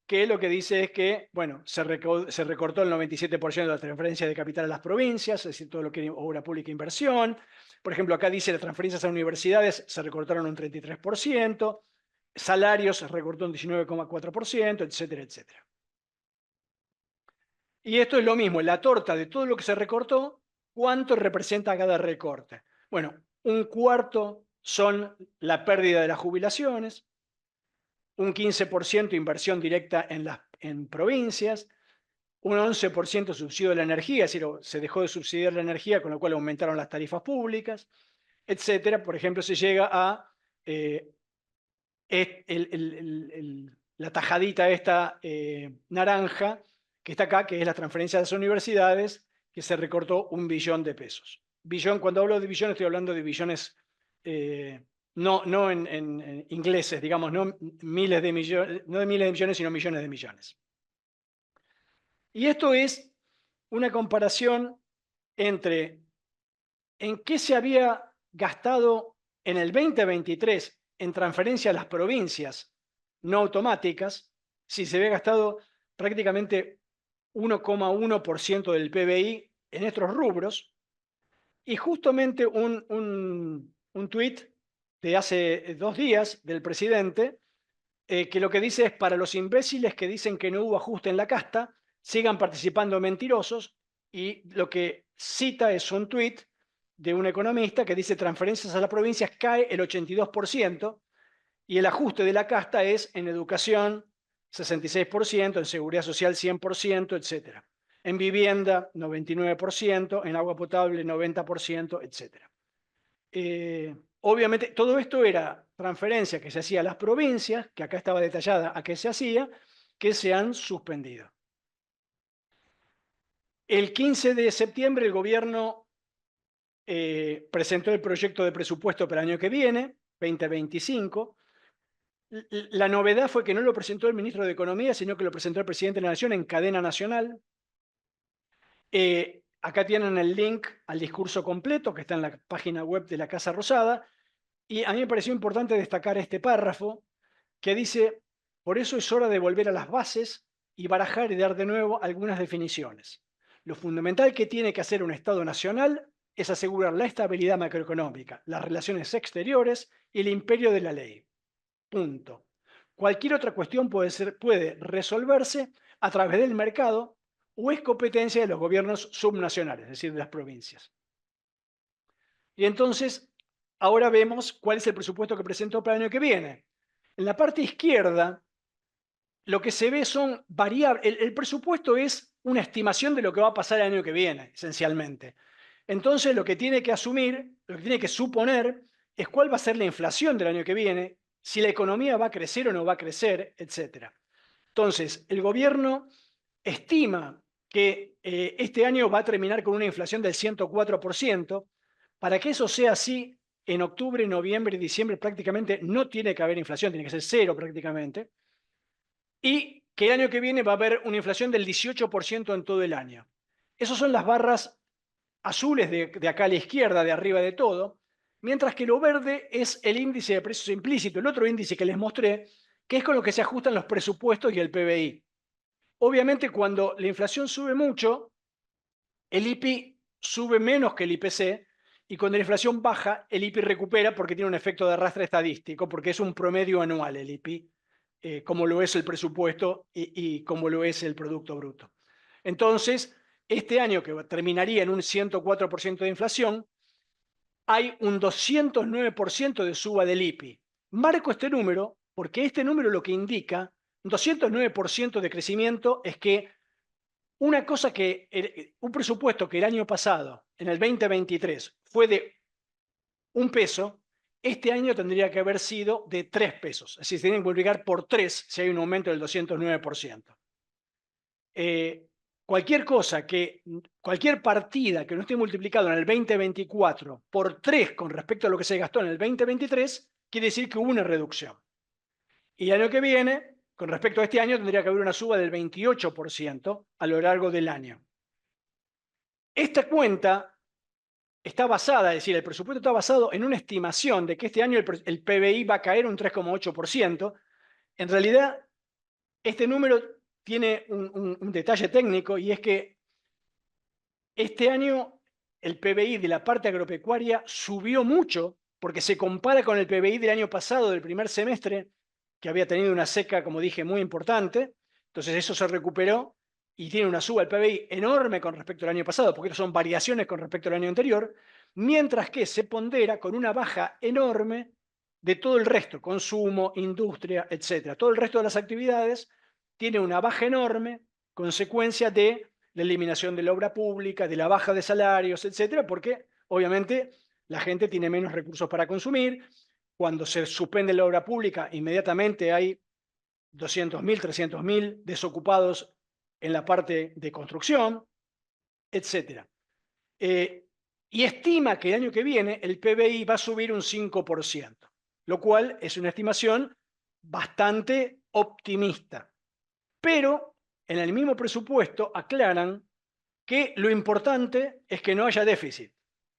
que lo que dice es que, bueno, se recortó el 97% de la transferencia de capital a las provincias, es decir, todo lo que es obra pública e inversión. Por ejemplo, acá dice las transferencias a universidades se recortaron un 33%, salarios se recortó un 19,4%, etcétera, etcétera. Y esto es lo mismo, la torta de todo lo que se recortó, ¿cuánto representa cada recorte? Bueno, un cuarto son la pérdida de las jubilaciones, un 15% inversión directa en provincias, un 11% subsidio de la energía, es decir, se dejó de subsidiar la energía, con lo cual aumentaron las tarifas públicas, etcétera. Por ejemplo, se llega a la tajadita esta naranja, que está acá, que es la transferencia de las universidades, que se recortó 1 billón de pesos. Billón, cuando hablo de billón, estoy hablando de billones no en ingleses, digamos, no miles de millones, no de miles de millones, sino millones de millones. Y esto es una comparación entre en qué se había gastado en el 2023 en transferencia a las provincias no automáticas, si se había gastado prácticamente 1,1% del PBI en estos rubros, y justamente un tuit de hace 2 días del presidente, que lo que dice es: para los imbéciles que dicen que no hubo ajuste en la casta, sigan participando mentirosos, y lo que cita es un tuit de un economista que dice: transferencias a las provincias cae el 82%, y el ajuste de la casta es en educación 66%, en seguridad social 100%, etc. En vivienda 99%, en agua potable 90%, etc. Obviamente todo esto era transferencia que se hacía a las provincias, que acá estaba detallada a qué se hacía, que se han suspendido. El 15 de septiembre el gobierno presentó el proyecto de presupuesto para el año que viene, 2025. La novedad fue que no lo presentó el ministro de Economía, sino que lo presentó el presidente de la Nación en cadena nacional. Acá tienen el link al discurso completo, que está en la página web de la Casa Rosada, y a mí me pareció importante destacar este párrafo que dice: por eso es hora de volver a las bases y barajar y dar de nuevo algunas definiciones. Lo fundamental que tiene que hacer un Estado nacional es asegurar la estabilidad macroeconómica, las relaciones exteriores y el imperio de la ley. Punto. Cualquier otra cuestión puede resolverse a través del mercado o es competencia de los gobiernos subnacionales, es decir, de las provincias. Y entonces, ahora vemos cuál es el presupuesto que presentó para el año que viene. En la parte izquierda, lo que se ve son variables. El presupuesto es una estimación de lo que va a pasar el año que viene, esencialmente. Entonces, lo que tiene que asumir, lo que tiene que suponer, es cuál va a ser la inflación del año que viene, si la economía va a crecer o no va a crecer, etc. Entonces, el gobierno estima que este año va a terminar con una inflación del 104%. Para que eso sea así, en octubre, noviembre y diciembre prácticamente no tiene que haber inflación, tiene que ser cero prácticamente. Y que el año que viene va a haber una inflación del 18% en todo el año. Esas son las barras azules de acá a la izquierda, de arriba de todo, mientras que lo verde es el índice de precios implícito, el otro índice que les mostré, que es con lo que se ajustan los presupuestos y el PBI. Obviamente, cuando la inflación sube mucho, el IPI sube menos que el IPC, y cuando la inflación baja, el IPI recupera porque tiene un efecto de arrastre estadístico, porque es un promedio anual el IPI, como lo es el presupuesto y como lo es el Producto Bruto. Entonces, este año que terminaría en un 104% de inflación, hay un 209% de suba del IPI. Marco este número porque este número lo que indica, un 209% de crecimiento, es que una cosa que, un presupuesto que el año pasado, en el 2023, fue de 1 peso, este año tendría que haber sido de 3 pesos. Es decir, se tienen que multiplicar por 3 si hay un aumento del 209%. Cualquier cosa cualquier partida que no esté multiplicado en el 2024 por 3 con respecto a lo que se gastó en el 2023, quiere decir que hubo una reducción. Y el año que viene, con respecto a este año, tendría que haber una suba del 28% a lo largo del año. Esta cuenta está basada, es decir, el presupuesto está basado en una estimación de que este año el PBI va a caer un 3,8%. En realidad, este número tiene un detalle técnico, y es que este año el PBI de la parte agropecuaria subió mucho porque se compara con el PBI del año pasado, del primer semestre, que había tenido una seca, como dije, muy importante. Entonces eso se recuperó y tiene una suba del PBI enorme con respecto al año pasado, porque son variaciones con respecto al año anterior, mientras que se pondera con una baja enorme de todo el resto, consumo, industria, etc. Todo el resto de las actividades tiene una baja enorme, consecuencia de la eliminación de la obra pública, de la baja de salarios, etcétera, porque obviamente la gente tiene menos recursos para consumir. Cuando se suspende la obra pública, inmediatamente hay 200.000, 300.000 desocupados en la parte de construcción, etcétera. Y estima que el año que viene el PBI va a subir un 5%, lo cual es una estimación bastante optimista. Pero en el mismo presupuesto aclaran que lo importante es que no haya déficit.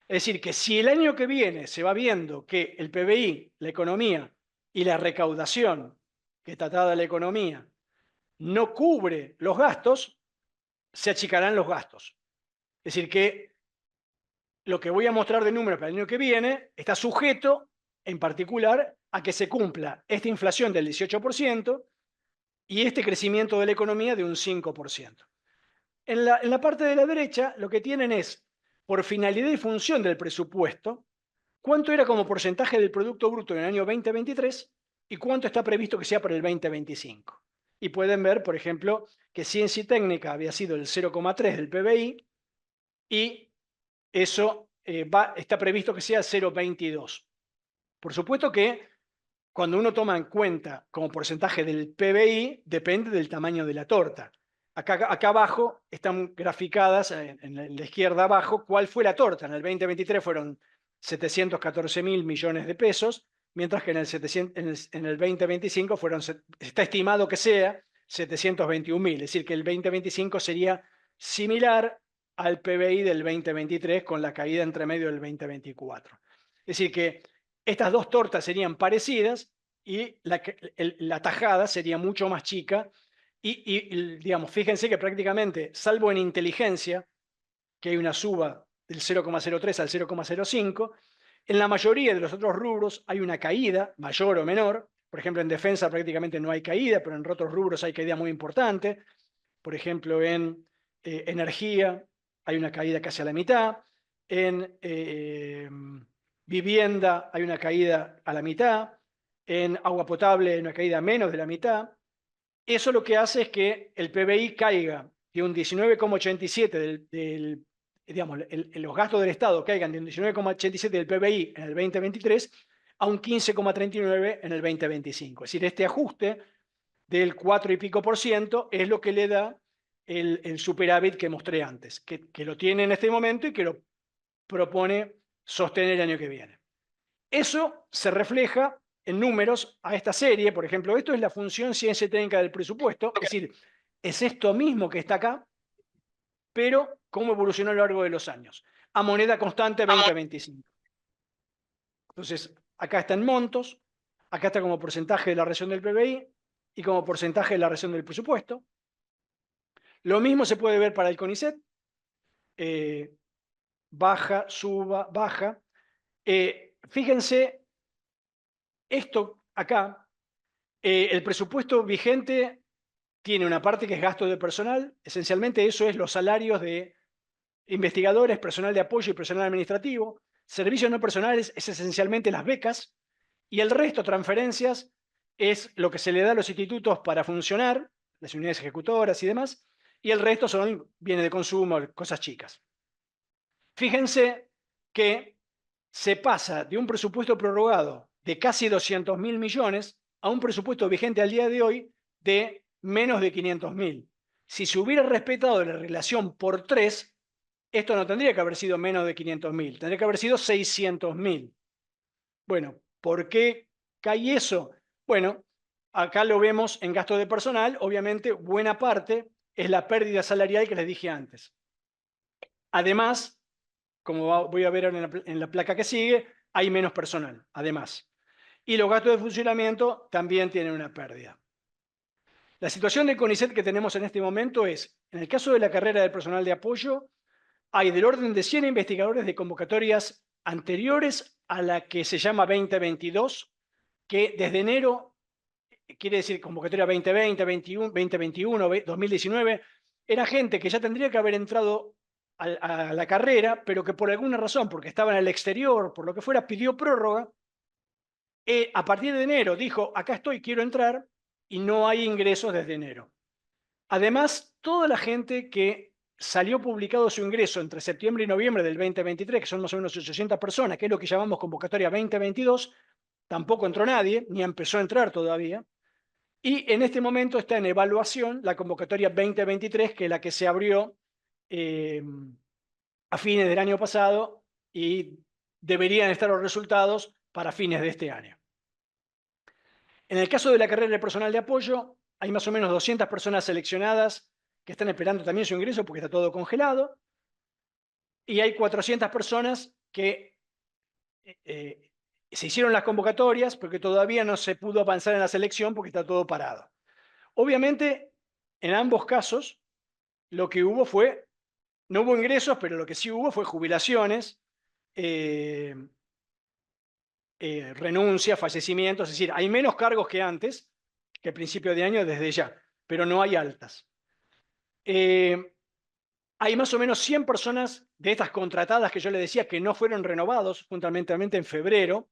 Es decir, que si el año que viene se va viendo que el PBI, la economía y la recaudación que está atada a la economía no cubre los gastos, se achicarán los gastos. Es decir, que lo que voy a mostrar de números para el año que viene está sujeto, en particular, a que se cumpla esta inflación del 18% y este crecimiento de la economía de un 5%. En la parte de la derecha, lo que tienen es, por finalidad y función del presupuesto, cuánto era como porcentaje del Producto Bruto en el año 2023 y cuánto está previsto que sea para el 2025. Y pueden ver, por ejemplo, que ciencia y técnica había sido el 0,3 del PBI y eso está previsto que sea 0,22. Por supuesto que cuando uno toma en cuenta como porcentaje del PBI, depende del tamaño de la torta. Acá abajo están graficadas, en la izquierda abajo, cuál fue la torta. En el 2023 fueron 714.000 millones de pesos, mientras que en el 2025 está estimado que sea 721.000. Es decir, que el 2025 sería similar al PBI del 2023 con la caída entre medio del 2024. Es decir, que estas dos tortas serían parecidas y la tajada sería mucho más chica. Y, digamos, fíjense que prácticamente, salvo en inteligencia, que hay una suba del 0,03 al 0,05, en la mayoría de los otros rubros hay una caída, mayor o menor. Por ejemplo, en defensa prácticamente no hay caída, pero en otros rubros hay caída muy importante. Por ejemplo, en energía hay una caída casi a la mitad. En vivienda hay una caída a la mitad. En agua potable hay una caída menos de la mitad. Eso lo que hace es que el PBI caiga de un 19,87 digamos, los gastos del Estado caigan de un 19,87 del PBI en el 2023 a un 15,39 en el 2025. Es decir, este ajuste del 4 y pico por ciento es lo que le da el superávit que mostré antes, que lo tiene en este momento y que lo propone sostener el año que viene. Eso se refleja en números a esta serie. Por ejemplo, esto es la función ciencia técnica del presupuesto, es decir, es esto mismo que está acá, pero cómo evolucionó a lo largo de los años, a moneda constante 2025. Entonces, acá está en montos, acá está como porcentaje de la ración del PBI y como porcentaje de la ración del presupuesto. Lo mismo se puede ver para el CONICET, baja, suba, baja. Fíjense, esto acá El presupuesto vigente tiene una parte que es gasto de personal. Esencialmente eso es los salarios de investigadores, personal de apoyo y personal administrativo. Servicios no personales es esencialmente las becas. Y el resto, transferencias, es lo que se le da a los institutos para funcionar, las unidades ejecutoras y demás. Y el resto son bienes de consumo, cosas chicas. Fíjense que se pasa de un presupuesto prorrogado de casi 200.000 millones a un presupuesto vigente al día de hoy de menos de 500.000. Si se hubiera respetado la relación por 3, esto no tendría que haber sido menos de 500.000, tendría que haber sido 600.000. Bueno, ¿por qué cae eso? Bueno, acá lo vemos en gasto de personal. Obviamente, buena parte es la pérdida salarial que les dije antes. Además, como voy a ver en la placa que sigue, hay menos personal, además. Y los gastos de funcionamiento también tienen una pérdida. La situación de CONICET que tenemos en este momento es, en el caso de la carrera del personal de apoyo, hay del orden de 100 investigadores de convocatorias anteriores a la que se llama 2022, que desde enero, quiere decir convocatoria 2020, 2021, 2019, era gente que ya tendría que haber entrado a la carrera, pero que por alguna razón, porque estaba en el exterior, por lo que fuera, pidió prórroga. A partir de enero dijo, acá estoy, quiero entrar, y no hay ingresos desde enero. Además, toda la gente que salió publicado su ingreso entre septiembre y noviembre del 2023, que son más o menos 800 personas, que es lo que llamamos convocatoria 2022, tampoco entró nadie, ni empezó a entrar todavía. Y en este momento está en evaluación la convocatoria 2023, que es la que se abrió a fines del año pasado y deberían estar los resultados para fines de este año. En el caso de la carrera de personal de apoyo, hay más o menos 200 personas seleccionadas que están esperando también su ingreso porque está todo congelado. Y hay 400 personas que se hicieron las convocatorias porque todavía no se pudo avanzar en la selección porque está todo parado. Obviamente, en ambos casos, lo que hubo fue, no hubo ingresos, pero lo que sí hubo fue jubilaciones, renuncias, fallecimientos, es decir, hay menos cargos que antes, que a principio de año desde ya, pero no hay altas. Hay más o menos 100 personas de estas contratadas que yo les decía que no fueron renovados, fundamentalmente en febrero.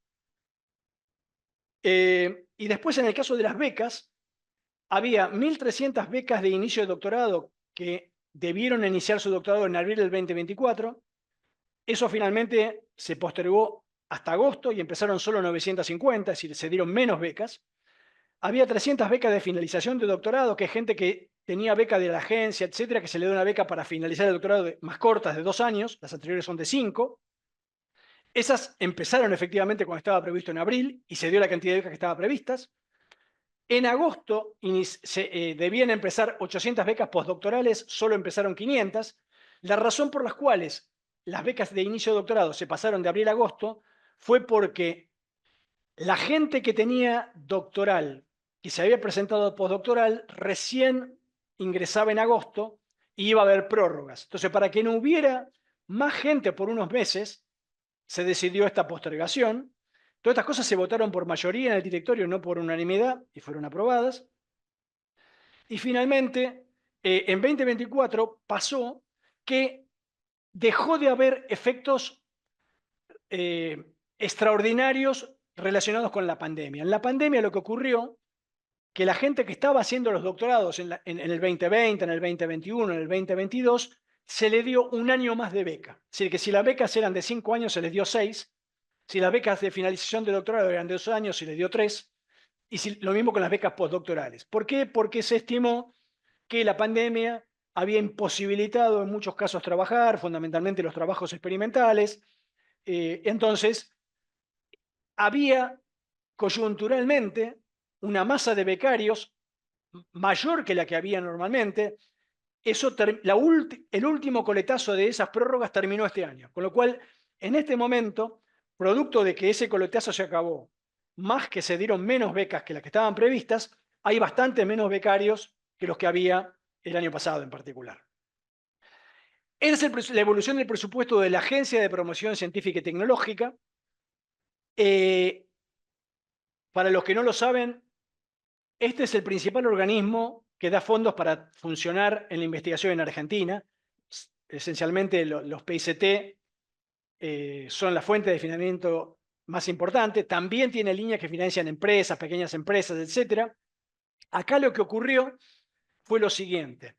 Y después, en el caso de las becas, había 1.300 becas de inicio de doctorado que debieron iniciar su doctorado en abril del 2024. Eso finalmente se postergó hasta agosto y empezaron solo 950, es decir, se dieron menos becas. Había 300 becas de finalización de doctorado, que es gente que tenía beca de la agencia, etcétera, que se le da una beca para finalizar el doctorado más cortas, de 2 años, las anteriores son de 5. Esas empezaron efectivamente cuando estaba previsto en abril y se dio la cantidad de becas que estaba previstas. En agosto debían empezar 800 becas postdoctorales, solo empezaron 500. La razón por las cuales las becas de inicio de doctorado se pasaron de abril a agosto fue porque la gente que tenía doctoral y se había presentado postdoctoral recién ingresaba en agosto y iba a haber prórrogas. Entonces, para que no hubiera más gente por unos meses, se decidió esta postergación. Todas estas cosas se votaron por mayoría en el directorio, no por unanimidad, y fueron aprobadas. Y finalmente, en 2024 pasó que dejó de haber efectos extraordinarios relacionados con la pandemia. En la pandemia lo que ocurrió, que la gente que estaba haciendo los doctorados en el 2020, en el 2021, en el 2022, se le dio un año más de beca. Es decir, que si las becas eran de 5 años, se les dio 6. Si las becas de finalización de doctorado eran de 2 años, se les dio 3. Y lo mismo con las becas postdoctorales. ¿Por qué? Porque se estimó que la pandemia había imposibilitado en muchos casos trabajar, fundamentalmente los trabajos experimentales. Entonces, había coyunturalmente una masa de becarios mayor que la que había normalmente. El último coletazo de esas prórrogas terminó este año, con lo cual, en este momento, producto de que ese coletazo se acabó, más que se dieron menos becas que las que estaban previstas, hay bastante menos becarios que los que había el año pasado en particular. Esa es la evolución del presupuesto de la Agencia de Promoción Científica y Tecnológica. Para los que no lo saben, Este es el principal organismo que da fondos para funcionar en la investigación en Argentina. Esencialmente los PICT son la fuente de financiamiento más importante. También tiene líneas que financian empresas, pequeñas empresas, etc. Acá lo que ocurrió fue lo siguiente.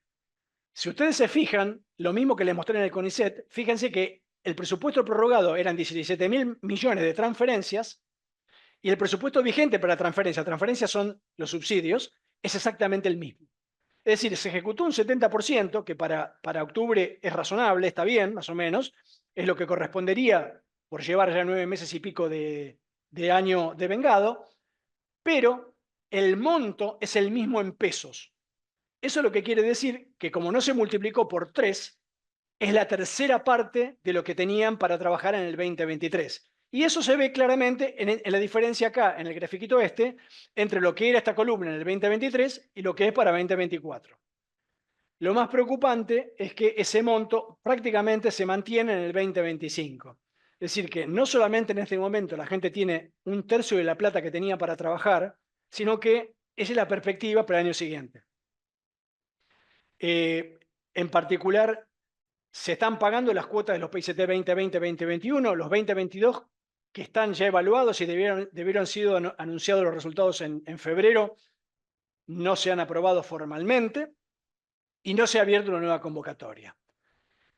Si ustedes se fijan, lo mismo que les mostré en el CONICET, fíjense que el presupuesto prorrogado eran 17.000 millones de transferencias y el presupuesto vigente para transferencias son los subsidios, es exactamente el mismo. Es decir, se ejecutó un 70%, que para octubre es razonable, está bien, más o menos, es lo que correspondería por llevar ya 9 meses y pico de año devengado, pero el monto es el mismo en pesos. Eso lo que quiere decir que como no se multiplicó por 3, es la tercera parte de lo que tenían para trabajar en el 2023. Y eso se ve claramente en la diferencia acá, en el grafiquito este, entre lo que era esta columna en el 2023 y lo que es para 2024. Lo más preocupante es que ese monto prácticamente se mantiene en el 2025. Es decir, que no solamente en este momento la gente tiene un tercio de la plata que tenía para trabajar, sino que esa es la perspectiva para el año siguiente. En particular, se están pagando las cuotas de los PICT 2020-2021, los 2022 que están ya evaluados y debieron sido anunciados los resultados en febrero, no se han aprobado formalmente y no se ha abierto una nueva convocatoria.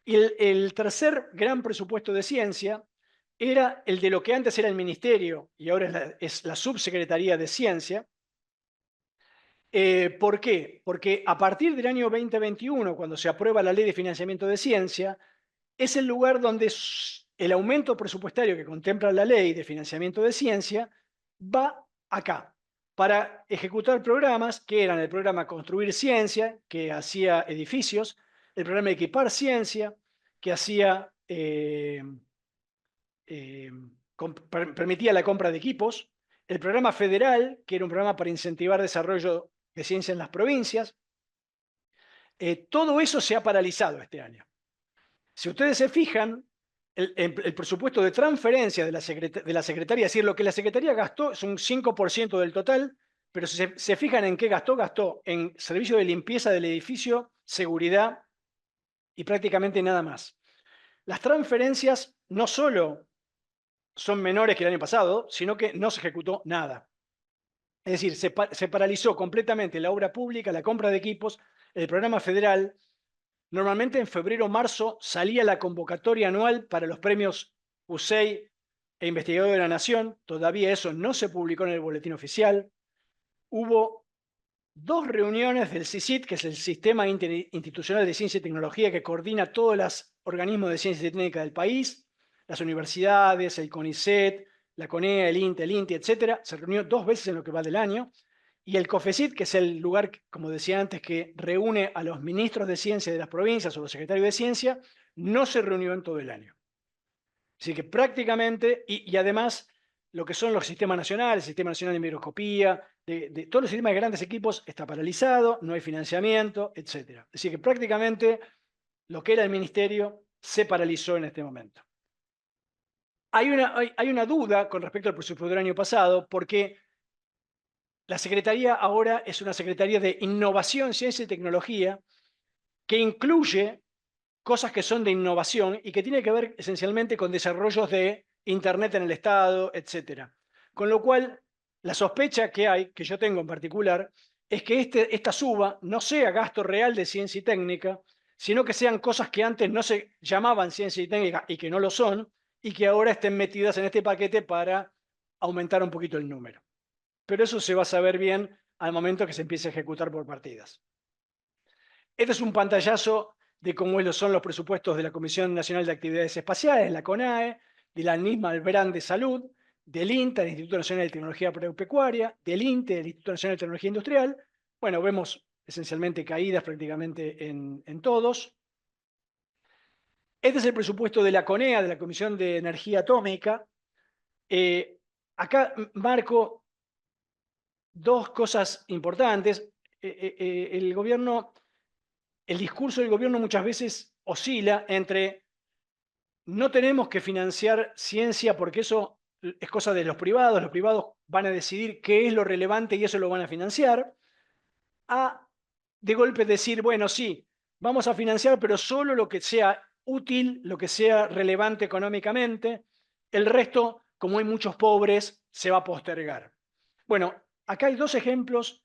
Y el tercer gran presupuesto de ciencia era el de lo que antes era el ministerio y ahora es la subsecretaría de ciencia. ¿Por qué? Porque a partir del año 2021, cuando se aprueba la ley de financiamiento de ciencia, es el lugar donde el aumento presupuestario que contempla la ley de financiamiento de ciencia va acá, para ejecutar programas que eran el programa Construir Ciencia, que hacía edificios, el programa Equipar Ciencia, que hacía, permitía la compra de equipos, el programa federal, que era un programa para incentivar desarrollo de ciencia en las provincias. Todo eso se ha paralizado este año. Si ustedes se fijan, el presupuesto de transferencia de la Secretaría, es decir, lo que la Secretaría gastó es un 5% del total, pero si se fijan en qué gastó en servicio de limpieza del edificio, seguridad y prácticamente nada más. Las transferencias no solo son menores que el año pasado, sino que no se ejecutó nada. Es decir, se paralizó completamente la obra pública, la compra de equipos, el programa federal. Normalmente en febrero o marzo salía la convocatoria anual para los premios USEI e Investigador de la Nación. Todavía eso no se publicó en el boletín oficial. Hubo 2 reuniones del CICIT, que es el Sistema Institucional de Ciencia y Tecnología, que coordina todos los organismos de ciencia y técnica del país, las universidades, el CONICET, la CONEA, el INTE, el INTI, etc. Se reunió 2 veces en lo que va del año. Y el COFECIT, que es el lugar, como decía antes, que reúne a los ministros de ciencia de las provincias o los secretarios de ciencia, no se reunió en todo el año. Así que prácticamente, y además lo que son los sistemas nacionales, el Sistema Nacional de Microscopía, de todos los sistemas de grandes equipos está paralizado, no hay financiamiento, etc. Así que prácticamente lo que era el ministerio se paralizó en este momento. Hay una duda con respecto al presupuesto del año pasado, porque la Secretaría ahora es una Secretaría de Innovación, Ciencia y Tecnología, que incluye cosas que son de innovación y que tiene que ver esencialmente con desarrollos de Internet en el Estado, etc. Con lo cual, la sospecha que hay, que yo tengo en particular, es que esta suba no sea gasto real de ciencia y técnica, sino que sean cosas que antes no se llamaban ciencia y técnica y que no lo son, y que ahora estén metidas en este paquete para aumentar un poquito el número. Pero eso se va a saber bien al momento que se empiece a ejecutar por partidas. Este es un pantallazo de cómo son los presupuestos de la Comisión Nacional de Actividades Espaciales, la CONAE, de la NISMA Albrán de Salud, del INTA, del Instituto Nacional de Tecnología Agropecuaria, del INTE, del Instituto Nacional de Tecnología Industrial. Bueno, vemos esencialmente caídas prácticamente en todos. Este es el presupuesto de la CONEA, de la Comisión de Energía Atómica. Acá marco 2 cosas importantes. El discurso del gobierno muchas veces oscila entre no tenemos que financiar ciencia porque eso es cosa de los privados van a decidir qué es lo relevante y eso lo van a financiar, a de golpe decir, bueno, sí, vamos a financiar, pero solo lo que sea útil, lo que sea relevante económicamente, el resto, como hay muchos pobres, se va a postergar. Bueno, acá hay dos ejemplos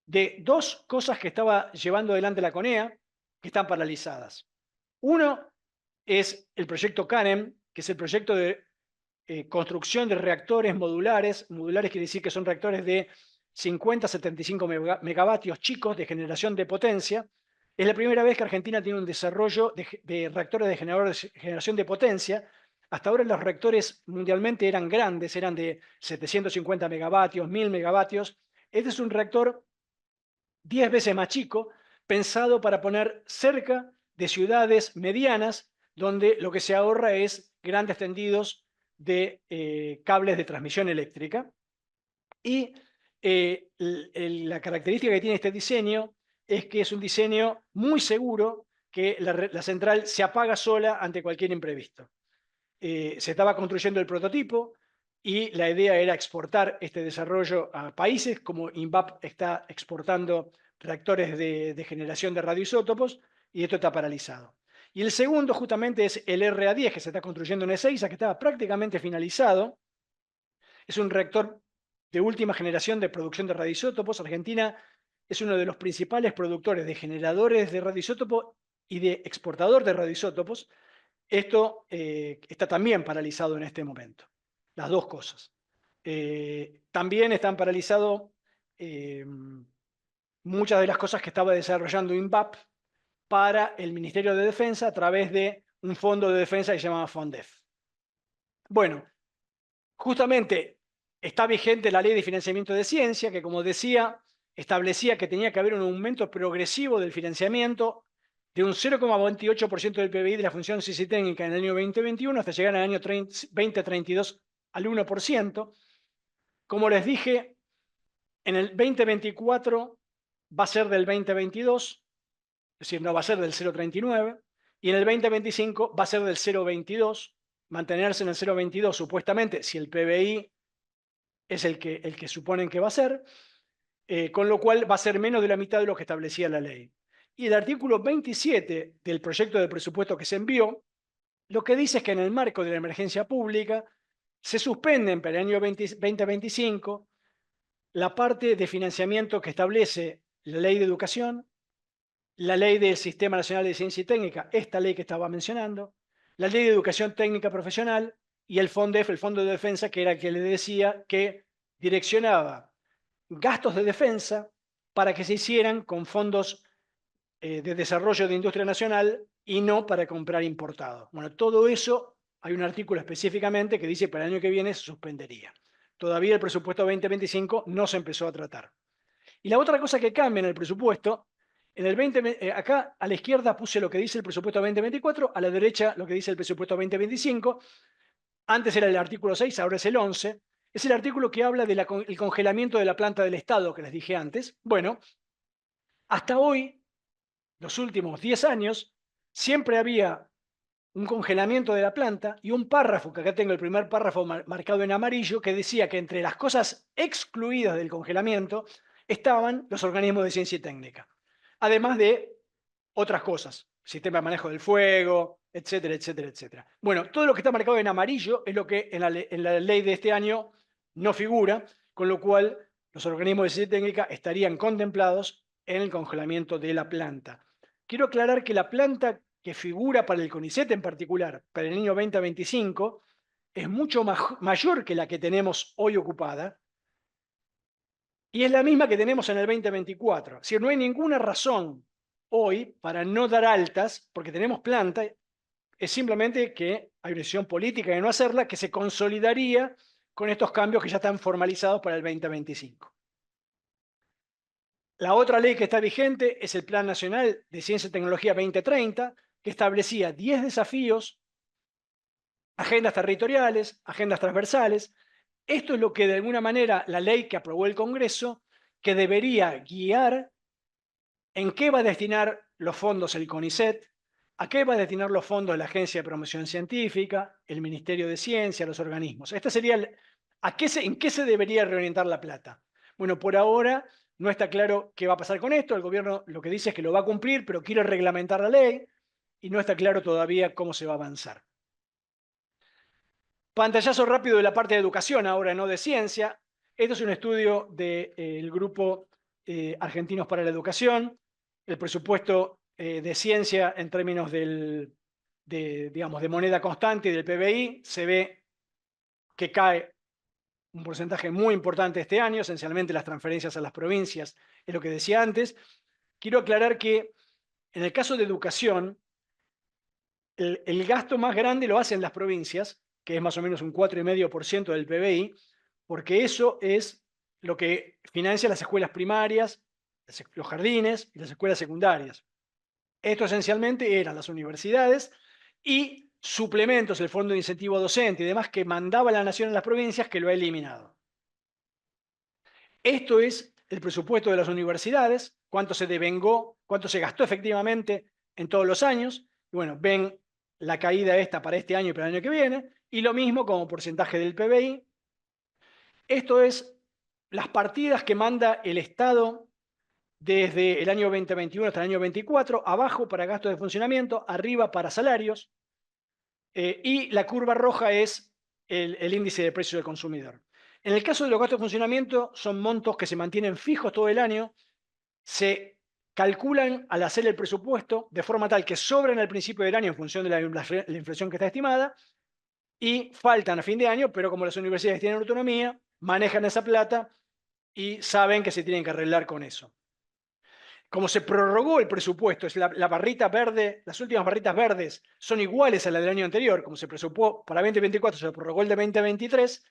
de dos cosas que estaba llevando adelante la CONEA que están paralizadas. Uno es el proyecto CANEM, que es el proyecto de construcción de reactores modulares. Modulares quiere decir que son reactores de 50 a 75 megavatios chicos de generación de potencia. Es la primera vez que Argentina tiene un desarrollo de reactores de generación de potencia. Hasta ahora los reactores mundialmente eran grandes, eran de 750 megavatios, 1000 megavatios. Este es un reactor 10 veces más chico, pensado para poner cerca de ciudades medianas, donde lo que se ahorra es grandes tendidos de cables de transmisión eléctrica. Y la característica que tiene este diseño es que es un diseño muy seguro, que la central se apaga sola ante cualquier imprevisto. Se estaba construyendo el prototipo y la idea era exportar este desarrollo a países como INVAP está exportando reactores de generación de radioisótopos, y esto está paralizado. Y el segundo justamente es el RA10, que se está construyendo en Ezeiza, que estaba prácticamente finalizado. Es un reactor de última generación de producción de radioisótopos. Argentina es uno de los principales productores de generadores de radioisótopos y de exportador de radioisótopos. Esto está también paralizado en este momento, las dos cosas. También están paralizadas muchas de las cosas que estaba desarrollando INVAP para el Ministerio de Defensa a través de un fondo de defensa que se llama FONDEF. Bueno, justamente está vigente la Ley de Financiamiento de Ciencia, que, como decía, establecía que tenía que haber un aumento progresivo del financiamiento de un 0,28% del PBI de la función ciencia técnica en el año 2021 hasta llegar al año 2032 al 1%. Como les dije, en el 2024 va a ser del 2022, es decir, no va a ser del 0,39, y en el 2025 va a ser del 0,22, mantenerse en el 0,22 supuestamente, si el PBI es el que suponen que va a ser, con lo cual va a ser menos de la mitad de lo que establecía la ley. Y el artículo 27 del proyecto de presupuesto que se envió, lo que dice es que en el marco de la emergencia pública se suspenden para el año 2025 la parte de financiamiento que establece la Ley de Educación, la Ley del Sistema Nacional de Ciencia y Técnica, esta ley que estaba mencionando, la Ley de Educación Técnica Profesional y el FONDEF, el Fondo de Defensa, que era el que le decía que direccionaba gastos de defensa para que se hicieran con fondos de desarrollo de industria nacional y no para comprar importado. Bueno, todo eso, hay un artículo específicamente que dice que para el año que viene se suspendería. Todavía el presupuesto 2025 no se empezó a tratar. Y la otra cosa que cambia en el presupuesto, en el acá a la izquierda puse lo que dice el presupuesto 2024, a la derecha lo que dice el presupuesto 2025. Antes era el artículo 6, ahora es el 11. Es el artículo que habla del congelamiento de la planta del Estado que les dije antes. Bueno, hasta hoy, los últimos 10 años, siempre había un congelamiento de la planta y un párrafo, que acá tengo el primer párrafo marcado en amarillo, que decía que entre las cosas excluidas del congelamiento estaban los organismos de ciencia y técnica, además de otras cosas, sistema de manejo del fuego, etcétera, etcétera, etcétera. Bueno, todo lo que está marcado en amarillo es lo que en la ley de este año no figura, con lo cual los organismos de ciencia y técnica estarían contemplados en el congelamiento de la planta. Quiero aclarar que la planta que figura para el CONICET en particular, para el año 2025, es mucho mayor que la que tenemos hoy ocupada, y es la misma que tenemos en el 2024. Es decir, no hay ninguna razón hoy para no dar altas, porque tenemos planta, es simplemente que hay una decisión política de no hacerla, que se consolidaría con estos cambios que ya están formalizados para el 2025. La otra ley que está vigente es el Plan Nacional de Ciencia y Tecnología 2030, que establecía 10 desafíos, agendas territoriales, agendas transversales. Esto es lo que de alguna manera la ley que aprobó el Congreso, que debería guiar en qué va a destinar los fondos el CONICET, ¿A qué va a destinar los fondos de la Agencia de Promoción Científica, el Ministerio de Ciencia, los organismos? Este sería ¿en qué se debería reorientar la plata? Bueno, por ahora no está claro qué va a pasar con esto. El gobierno lo que dice es que lo va a cumplir, pero quiere reglamentar la ley y no está claro todavía cómo se va a avanzar. Pantallazo rápido de la parte de educación ahora, no de ciencia. Esto es un estudio del grupo Argentinos para la Educación. El presupuesto de ciencia en términos digamos, de moneda constante y del PBI se ve que cae un porcentaje muy importante este año, esencialmente las transferencias a las provincias, es lo que decía antes. Quiero aclarar que en el caso de educación, el gasto más grande lo hacen las provincias, que es más o menos un 4,5% del PBI, porque eso es lo que financia las escuelas primarias, los jardines y las escuelas secundarias. Esto esencialmente eran las universidades y suplementos, el Fondo de Incentivo Docente y demás que mandaba la Nación a las provincias, que lo ha eliminado. Esto es el presupuesto de las universidades, cuánto se devengó, cuánto se gastó efectivamente en todos los años. Y bueno, ven la caída esta para este año y para el año que viene, y lo mismo como porcentaje del PBI. Esto es las partidas que manda el Estado desde el año 2021 hasta el año 24, abajo para gastos de funcionamiento, arriba para salarios, y la curva roja es el índice de precio del consumidor. En el caso de los gastos de funcionamiento, son montos que se mantienen fijos todo el año, se calculan al hacer el presupuesto de forma tal que sobran al principio del año en función de la inflación que está estimada y faltan a fin de año, pero como las universidades tienen autonomía, manejan esa plata y saben que se tienen que arreglar con eso. Como se prorrogó el presupuesto, es la barrita verde, las últimas barritas verdes son iguales a las del año anterior, como se presupuestó para 2024, se prorrogó el de 2023,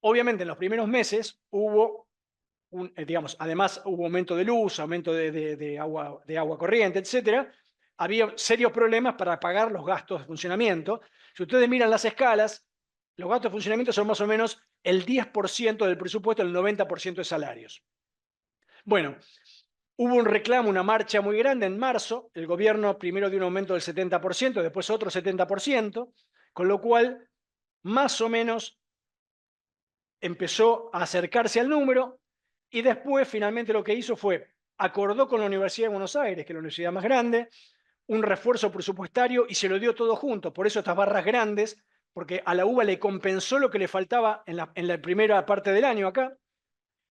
obviamente en los primeros meses hubo, digamos, además hubo aumento de luz, aumento de agua corriente, etcétera. Había serios problemas para pagar los gastos de funcionamiento. Si ustedes miran las escalas, los gastos de funcionamiento son más o menos el 10% del presupuesto, el 90% de salarios. Bueno, hubo un reclamo, una marcha muy grande en marzo. El gobierno primero dio un aumento del 70%, después otro 70%, con lo cual más o menos empezó a acercarse al número y después finalmente lo que hizo fue acordó con la Universidad de Buenos Aires, que es la universidad más grande, un refuerzo presupuestario y se lo dio todo junto. Por eso estas barras grandes, porque a la UBA le compensó lo que le faltaba en la primera parte del año acá,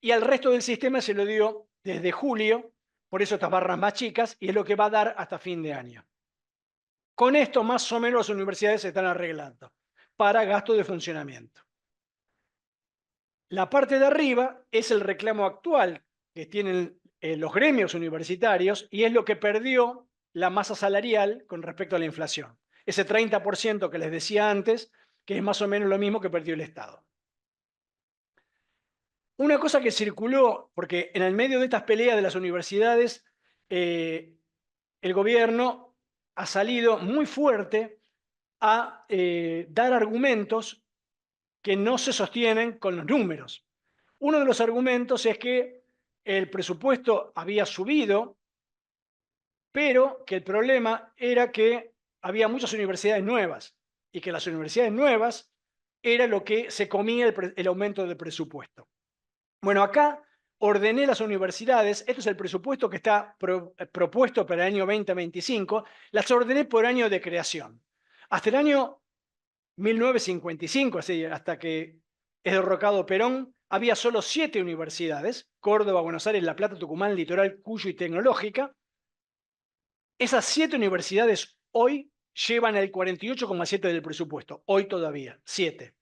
y al resto del sistema se lo dio desde julio, por eso estas barras más chicas, y es lo que va a dar hasta fin de año. Con esto más o menos las universidades se están arreglando para gasto de funcionamiento. La parte de arriba es el reclamo actual que tienen los gremios universitarios y es lo que perdió la masa salarial con respecto a la inflación. Ese 30% que les decía antes, que es más o menos lo mismo que perdió el Estado. Una cosa que circuló, porque en el medio de estas peleas de las universidades, el gobierno ha salido muy fuerte a dar argumentos que no se sostienen con los números. Uno de los argumentos es que el presupuesto había subido, pero que el problema era que había muchas universidades nuevas y que las universidades nuevas era lo que se comía el aumento del presupuesto. Bueno, acá ordené las universidades, esto es el presupuesto que está propuesto para el año 2025, las ordené por año de creación. Hasta el año 1955, así, hasta que es derrocado Perón, había solo 7 universidades: Córdoba, Buenos Aires, La Plata, Tucumán, Litoral, Cuyo y Tecnológica. Esas 7 universidades hoy llevan el 48,7% del presupuesto, hoy todavía, 7.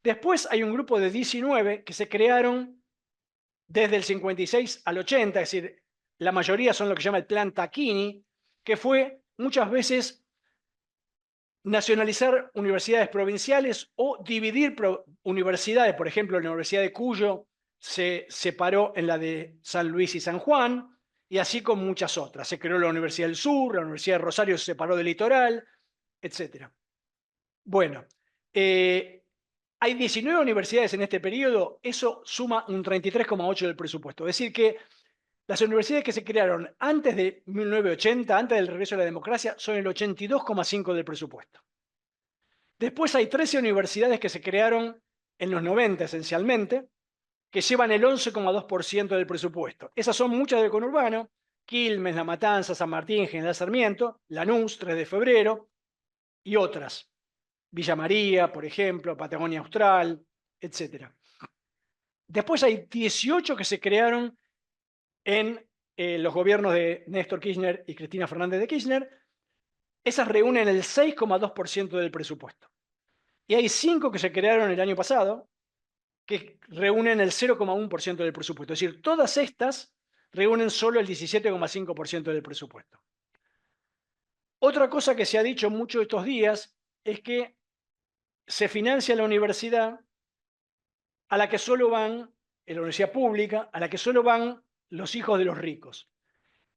Después hay un grupo de 19 que se crearon desde el 56 al 80, es decir, la mayoría son lo que se llama el Plan Tacchini, que fue muchas veces nacionalizar universidades provinciales o dividir universidades. Por ejemplo, la Universidad de Cuyo se separó en la de San Luis y San Juan, y así con muchas otras. Se creó la Universidad del Sur, la Universidad de Rosario se separó del Litoral, etc. Bueno, hay 19 universidades en este periodo, eso suma un 33,8% del presupuesto. Es decir que Las universidades que se crearon antes de 1980, antes del regreso a la democracia, son el 82,5% del presupuesto. Después hay 13 universidades que se crearon en los 90 esencialmente, que llevan el 11,2% del presupuesto. Esas son muchas del conurbano: Quilmes, La Matanza, San Martín, General Sarmiento, Lanús, 3 de Febrero y otras. Villa María, por ejemplo, Patagonia Austral, etc. Después hay 18 que se crearon en los gobiernos de Néstor Kirchner y Cristina Fernández de Kirchner. Esas reúnen el 6,2% del presupuesto. Y hay 5 que se crearon el año pasado, que reúnen el 0,1% del presupuesto. Es decir, todas estas reúnen solo el 17,5% del presupuesto. Otra cosa que se ha dicho mucho estos días es que se financia la universidad a la que solo van, en la universidad pública, a la que solo van los hijos de los ricos.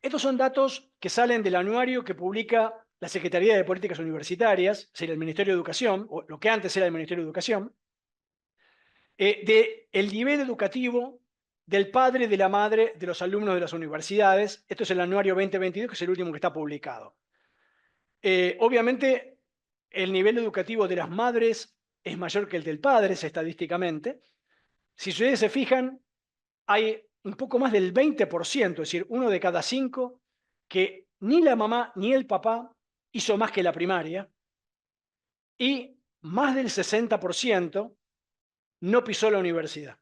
Estos son datos que salen del anuario que publica la Secretaría de Políticas Universitarias, es decir, el Ministerio de Educación, o lo que antes era el Ministerio de Educación, del nivel educativo del padre y de la madre de los alumnos de las universidades. Esto es el anuario 2022, que es el último que está publicado. Obviamente, el nivel educativo de las madres es mayor que el del padre, estadísticamente. Si ustedes se fijan, hay un poco más del 20%, es decir, 1 de cada 5, que ni la mamá ni el papá hizo más que la primaria, y más del 60% no pisó la universidad.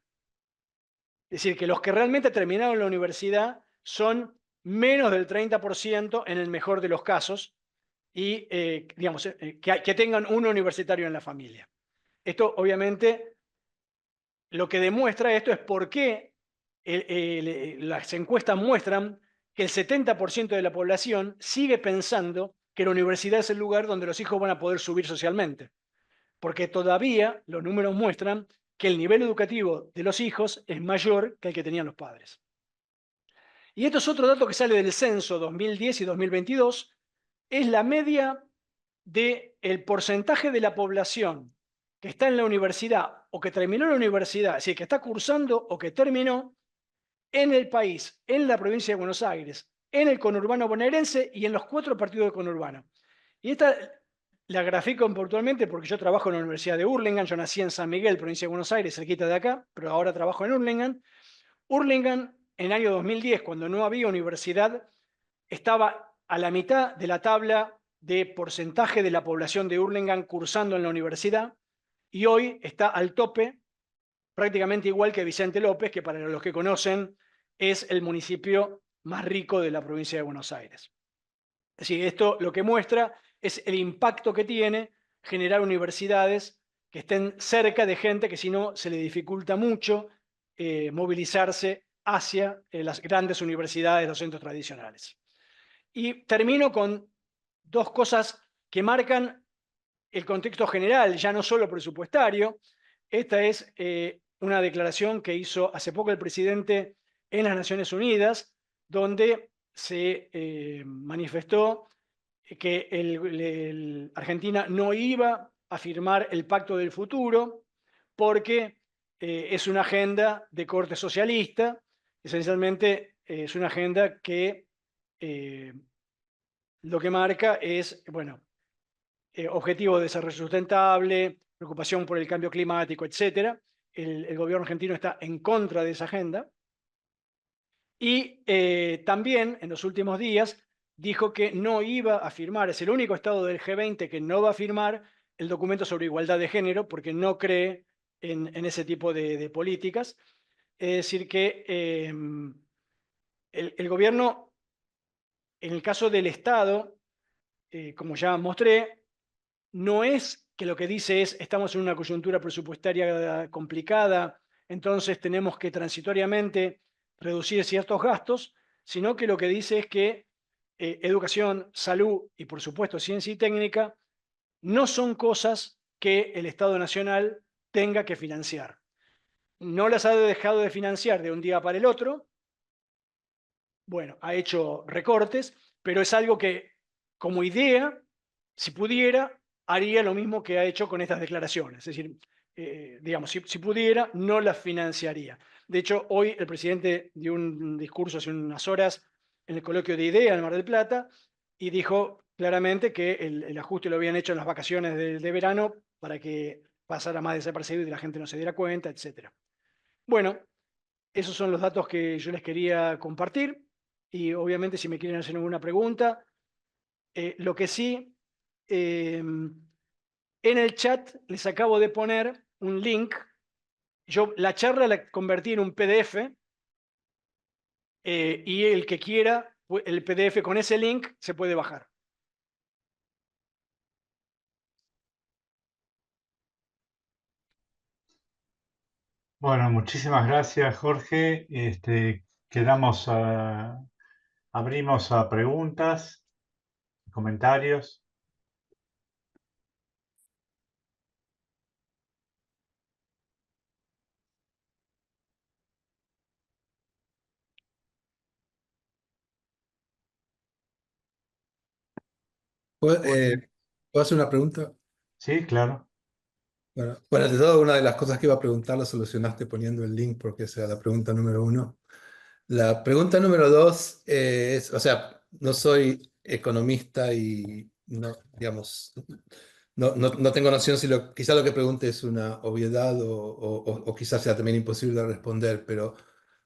Es decir, que los que realmente terminaron la universidad son menos del 30% en el mejor de los casos, y digamos, que tengan un universitario en la familia. Esto, obviamente, lo que demuestra esto es por qué las encuestas muestran que el 70% de la población sigue pensando que la universidad es el lugar donde los hijos van a poder subir socialmente. Porque todavía los números muestran que el nivel educativo de los hijos es mayor que el que tenían los padres. Y esto es otro dato que sale del censo 2010 y 2022, es la media del porcentaje de la población que está en la universidad o que terminó la universidad, es decir, que está cursando o que terminó en el país, en la provincia de Buenos Aires, en el conurbano bonaerense y en los 4 partidos de conurbano. Y esta la grafico puntualmente porque yo trabajo en la Universidad de Hurlingham. Yo nací en San Miguel, provincia de Buenos Aires, cerquita de acá, pero ahora trabajo en Hurlingham. Hurlingham, en el año 2010, cuando no había universidad, estaba a la mitad de la tabla de porcentaje de la población de Hurlingham cursando en la universidad, y hoy está al tope, prácticamente igual que Vicente López, que para los que conocen es el municipio más rico de la provincia de Buenos Aires. Es decir, esto lo que muestra es el impacto que tiene generar universidades que estén cerca de gente que si no se le dificulta mucho movilizarse hacia las grandes universidades, los centros tradicionales. Y termino con 2 cosas que marcan el contexto general, ya no solo presupuestario. Esta es una declaración que hizo hace poco el presidente en las Naciones Unidas, donde se manifestó que Argentina no iba a firmar el Pacto del Futuro porque es una agenda de corte socialista. Esencialmente es una agenda que lo que marca es, bueno, objetivo de desarrollo sustentable, preocupación por el cambio climático, etc. El gobierno argentino está en contra de esa agenda. Y también en los últimos días dijo que no iba a firmar, es el único estado del G20 que no va a firmar el documento sobre igualdad de género porque no cree en ese tipo de políticas. Es decir, que el gobierno, en el caso del Estado, como ya mostré, no es que lo que dice es estamos en una coyuntura presupuestaria complicada, entonces tenemos que transitoriamente reducir ciertos gastos, sino que lo que dice es que educación, salud y por supuesto ciencia y técnica no son cosas que el Estado Nacional tenga que financiar. No las ha dejado de financiar de un día para el otro. Bueno, ha hecho recortes, pero es algo que como idea, si pudiera, haría lo mismo que ha hecho con estas declaraciones. Es decir, digamos, si pudiera, no las financiaría. De hecho, hoy el presidente dio un discurso hace unas horas en el coloquio de IDEA en Mar del Plata y dijo claramente que el ajuste lo habían hecho en las vacaciones de verano para que pasara más desapercibido y la gente no se diera cuenta, etc. Bueno, esos son los datos que yo les quería compartir y obviamente si me quieren hacer alguna pregunta, lo que sí, en el chat les acabo de poner un link. Yo la charla la convertí en un PDF y el que quiera, el PDF con ese link se puede bajar. Bueno, muchísimas gracias, Jorge. Abrimos a preguntas, comentarios. ¿Puedo, Bueno, ¿puedo hacer una pregunta? sí, claro. Bueno, de todo, una de las cosas que iba a preguntar la solucionaste poniendo el link porque esa era la pregunta número uno. La pregunta número dos es, o sea, no soy economista y no, digamos, no tengo noción si quizá lo que pregunte es una obviedad o quizás sea también imposible de responder, pero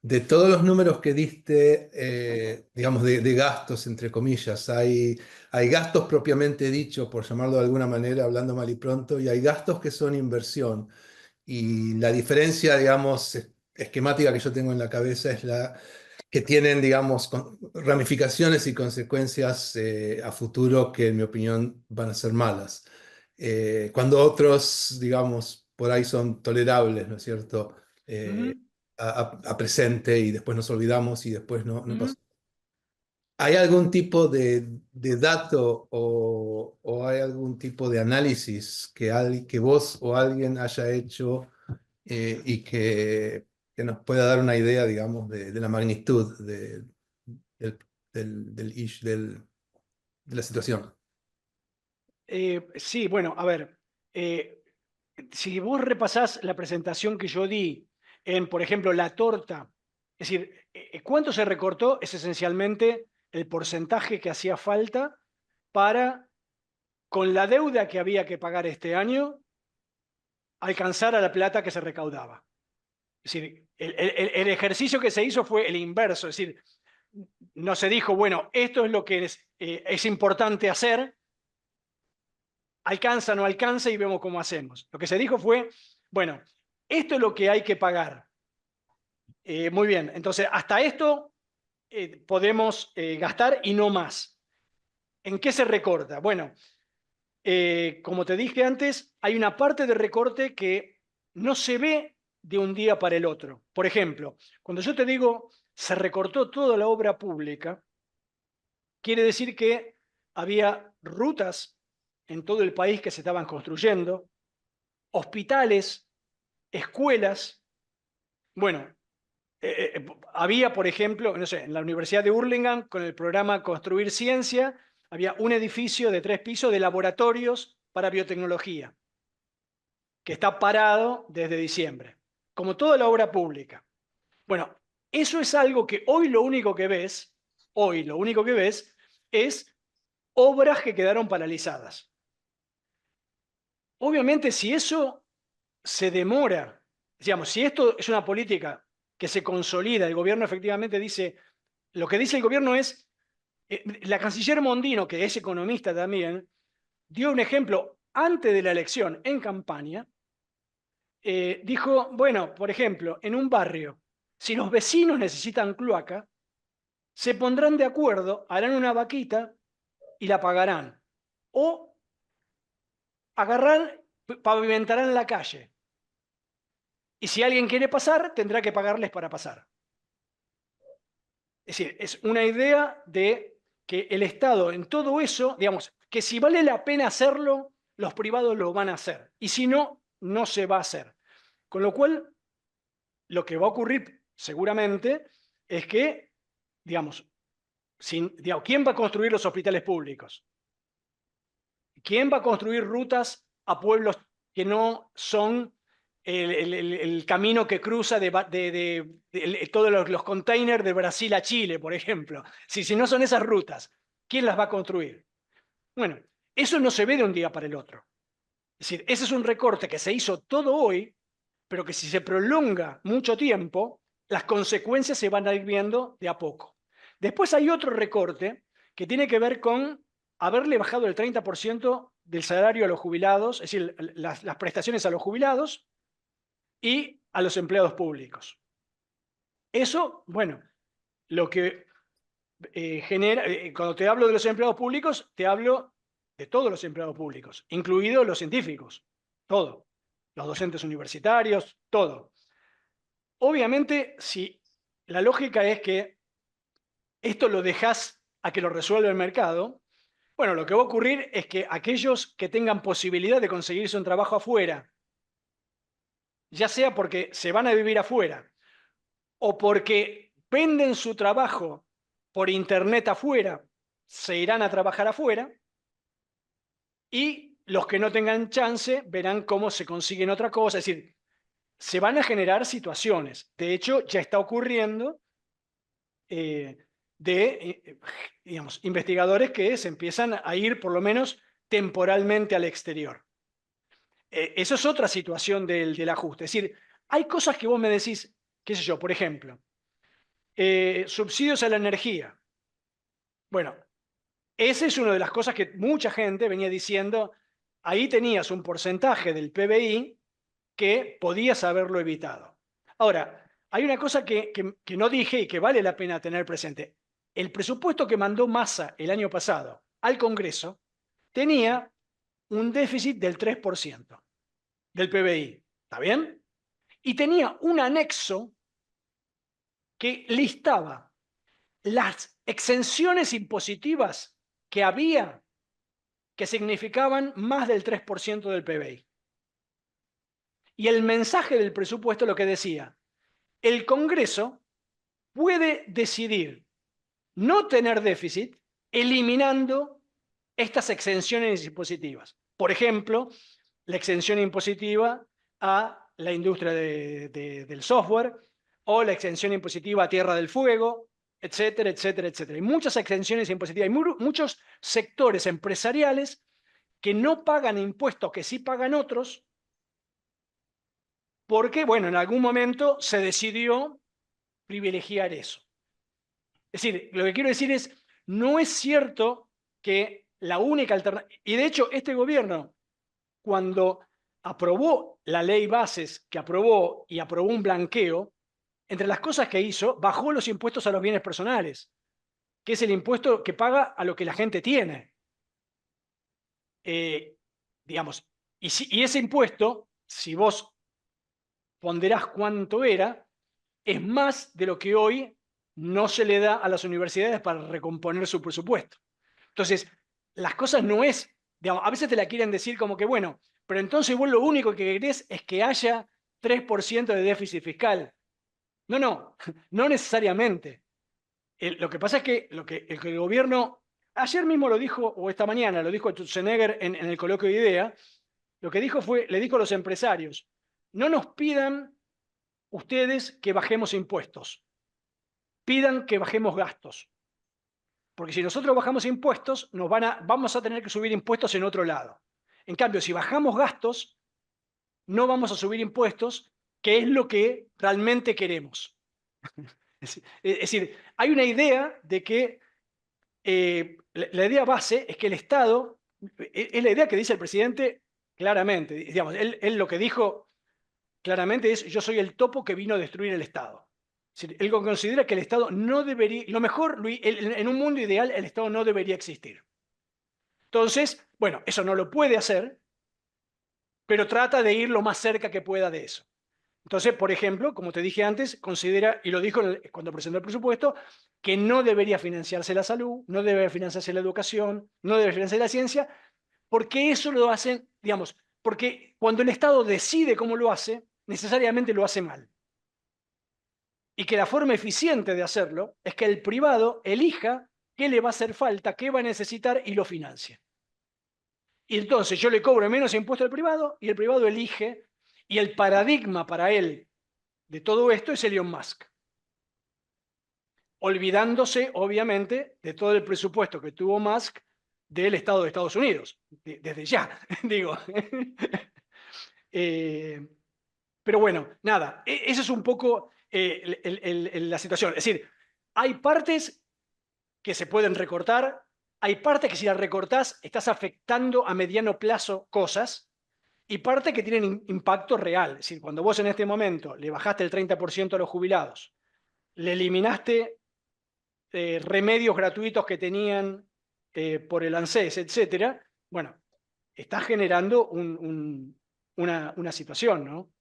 de todos los números que diste, digamos, de gastos, entre comillas, hay gastos propiamente dichos, por llamarlo de alguna manera, hablando mal y pronto, y hay gastos que son inversión. Y la diferencia, digamos, esquemática que yo tengo en la cabeza es la que tienen, digamos, ramificaciones y consecuencias a futuro que, en mi opinión, van a ser malas. Cuando otros, digamos, por ahí son tolerables, ¿no es cierto? Ujú, A presente y después nos olvidamos y después no ujú. pasa. ¿Hay algún tipo de dato o hay algún tipo de análisis que vos o alguien haya hecho y que nos pueda dar una idea, digamos, de la magnitud del, de la situación? Sí, bueno, a ver, eh, si vos repasás la presentación que yo di en, por ejemplo, la torta, es decir, ¿cuánto se recortó? Es esencialmente el porcentaje que hacía falta para, con la deuda que había que pagar este año, alcanzar a la plata que se recaudaba. Es decir, el ejercicio que se hizo fue el inverso, es decir, no se dijo, bueno, esto es lo que es importante hacer, alcanza, no alcanza y vemos cómo hacemos. Lo que se dijo fue, bueno, esto es lo que hay que pagar. Muy bien, entonces hasta esto podemos gastar y no más. ¿En qué se recorta? Bueno, como te dije antes, hay una parte de recorte que no se ve de un día para el otro. Por ejemplo, cuando yo te digo se recortó toda la obra pública, quiere decir que había rutas en todo el país que se estaban construyendo, hospitales, escuelas. Bueno, había, por ejemplo, no sé, en la Universidad de Hurlingham, con el programa Construir Ciencia, había un edificio de 3 pisos de laboratorios para biotecnología, que está parado desde diciembre, como toda la obra pública. Bueno, eso es algo que hoy lo único que ves es obras que quedaron paralizadas. Obviamente, si eso se demora, digamos, si esto es una política que se consolida, el gobierno efectivamente dice, lo que dice el gobierno es, la canciller Mondino, que es economista también, dio un ejemplo antes de la elección en campaña, dijo, bueno, por ejemplo, en un barrio, si los vecinos necesitan cloaca, se pondrán de acuerdo, harán una vaquita y la pagarán. O agarrarán, pavimentarán la calle. Y si alguien quiere pasar, tendrá que pagarles para pasar. Es decir, es una idea de que el Estado en todo eso, digamos, que si vale la pena hacerlo, los privados lo van a hacer. Y si no, no se va a hacer. Con lo cual, lo que va a ocurrir seguramente es que, digamos, ¿quién va a construir los hospitales públicos? ¿Quién va a construir rutas a pueblos que no son el camino que cruza todos los containers de Brasil a Chile, por ejemplo. Si no son esas rutas, ¿quién las va a construir? Bueno, eso no se ve de un día para el otro. Es decir, ese es un recorte que se hizo todo hoy, pero que si se prolonga mucho tiempo, las consecuencias se van a ir viendo de a poco. Después hay otro recorte que tiene que ver con haberle bajado el 30% del salario a los jubilados, es decir, las prestaciones a los jubilados y a los empleados públicos. Eso, bueno, lo que genera, cuando te hablo de los empleados públicos, te hablo de todos los empleados públicos, incluidos los científicos, todo, los docentes universitarios, todo. Obviamente, si la lógica es que esto lo dejas a que lo resuelva el mercado, bueno, lo que va a ocurrir es que aquellos que tengan posibilidad de conseguirse un trabajo afuera, ya sea porque se van a vivir afuera o porque venden su trabajo por internet afuera, se irán a trabajar afuera, y los que no tengan chance verán cómo se consiguen otra cosa. Es decir, se van a generar situaciones. De hecho, ya está ocurriendo digamos, investigadores que se empiezan a ir por lo menos temporalmente al exterior. Eso es otra situación del ajuste. Es decir, hay cosas que vos me decís, qué sé yo, por ejemplo, subsidios a la energía. Bueno, esa es una de las cosas que mucha gente venía diciendo. Ahí tenías un porcentaje del PBI que podías haberlo evitado. Ahora, hay una cosa que no dije y que vale la pena tener presente. El presupuesto que mandó Massa el año pasado al Congreso tenía un déficit del 3% del PBI. ¿Está bien? Y tenía un anexo que listaba las exenciones impositivas que había que significaban más del 3% del PBI. Y el mensaje del presupuesto lo que decía, el Congreso puede decidir no tener déficit eliminando estas exenciones impositivas. Por ejemplo, la exención impositiva a la industria del software o la exención impositiva a Tierra del Fuego, etcétera, etcétera, etcétera. Hay muchas exenciones impositivas. Hay muchos sectores empresariales que no pagan impuestos que sí pagan otros porque, bueno, en algún momento se decidió privilegiar eso. Es decir, lo que quiero decir es, no es cierto que la única alternativa, y de hecho este gobierno, cuando aprobó la ley bases que aprobó y aprobó un blanqueo, entre las cosas que hizo, bajó los impuestos a los bienes personales, que es el impuesto que paga a lo que la gente tiene. Digamos, y ese impuesto, si vos ponderás cuánto era, es más de lo que hoy no se le da a las universidades para recomponer su presupuesto. Entonces, las cosas no es, digamos, a veces te la quieren decir como que, bueno, pero entonces vos lo único que querés es que haya 3% de déficit fiscal. No, no, no necesariamente. Lo que pasa es que el gobierno, ayer mismo lo dijo, o esta mañana lo dijo Schwarzenegger en el coloquio de idea, lo que dijo fue, le dijo a los empresarios, no nos pidan ustedes que bajemos impuestos, pidan que bajemos gastos. Porque si nosotros bajamos impuestos, vamos a tener que subir impuestos en otro lado. En cambio, si bajamos gastos, no vamos a subir impuestos, que es lo que realmente queremos. Es decir, hay una idea de que la idea base es que el Estado, es la idea que dice el presidente claramente, digamos, él lo que dijo claramente es, yo soy el topo que vino a destruir el Estado. Es decir, él considera que el Estado no debería, lo mejor, en un mundo ideal, el Estado no debería existir. Entonces, bueno, eso no lo puede hacer, pero trata de ir lo más cerca que pueda de eso. Entonces, por ejemplo, como te dije antes, considera, y lo dijo cuando presentó el presupuesto, que no debería financiarse la salud, no debería financiarse la educación, no debería financiarse la ciencia, porque eso lo hacen, digamos, porque cuando el Estado decide cómo lo hace, necesariamente lo hace mal. Y que la forma eficiente de hacerlo es que el privado elija qué le va a hacer falta, qué va a necesitar y lo financie. Y entonces yo le cobro menos impuesto al privado y el privado elige. Y el paradigma para él de todo esto es Elon Musk. Olvidándose, obviamente, de todo el presupuesto que tuvo Musk del Estado de Estados Unidos. Desde ya, digo. Pero bueno, nada, esa es un poco la situación. Es decir, hay partes que se pueden recortar, hay partes que si las recortás estás afectando a mediano plazo cosas, y partes que tienen impacto real. Es decir, cuando vos en este momento le bajaste el 30% a los jubilados, le eliminaste remedios gratuitos que tenían por el ANSES, etcétera, bueno, está generando una situación, ¿no?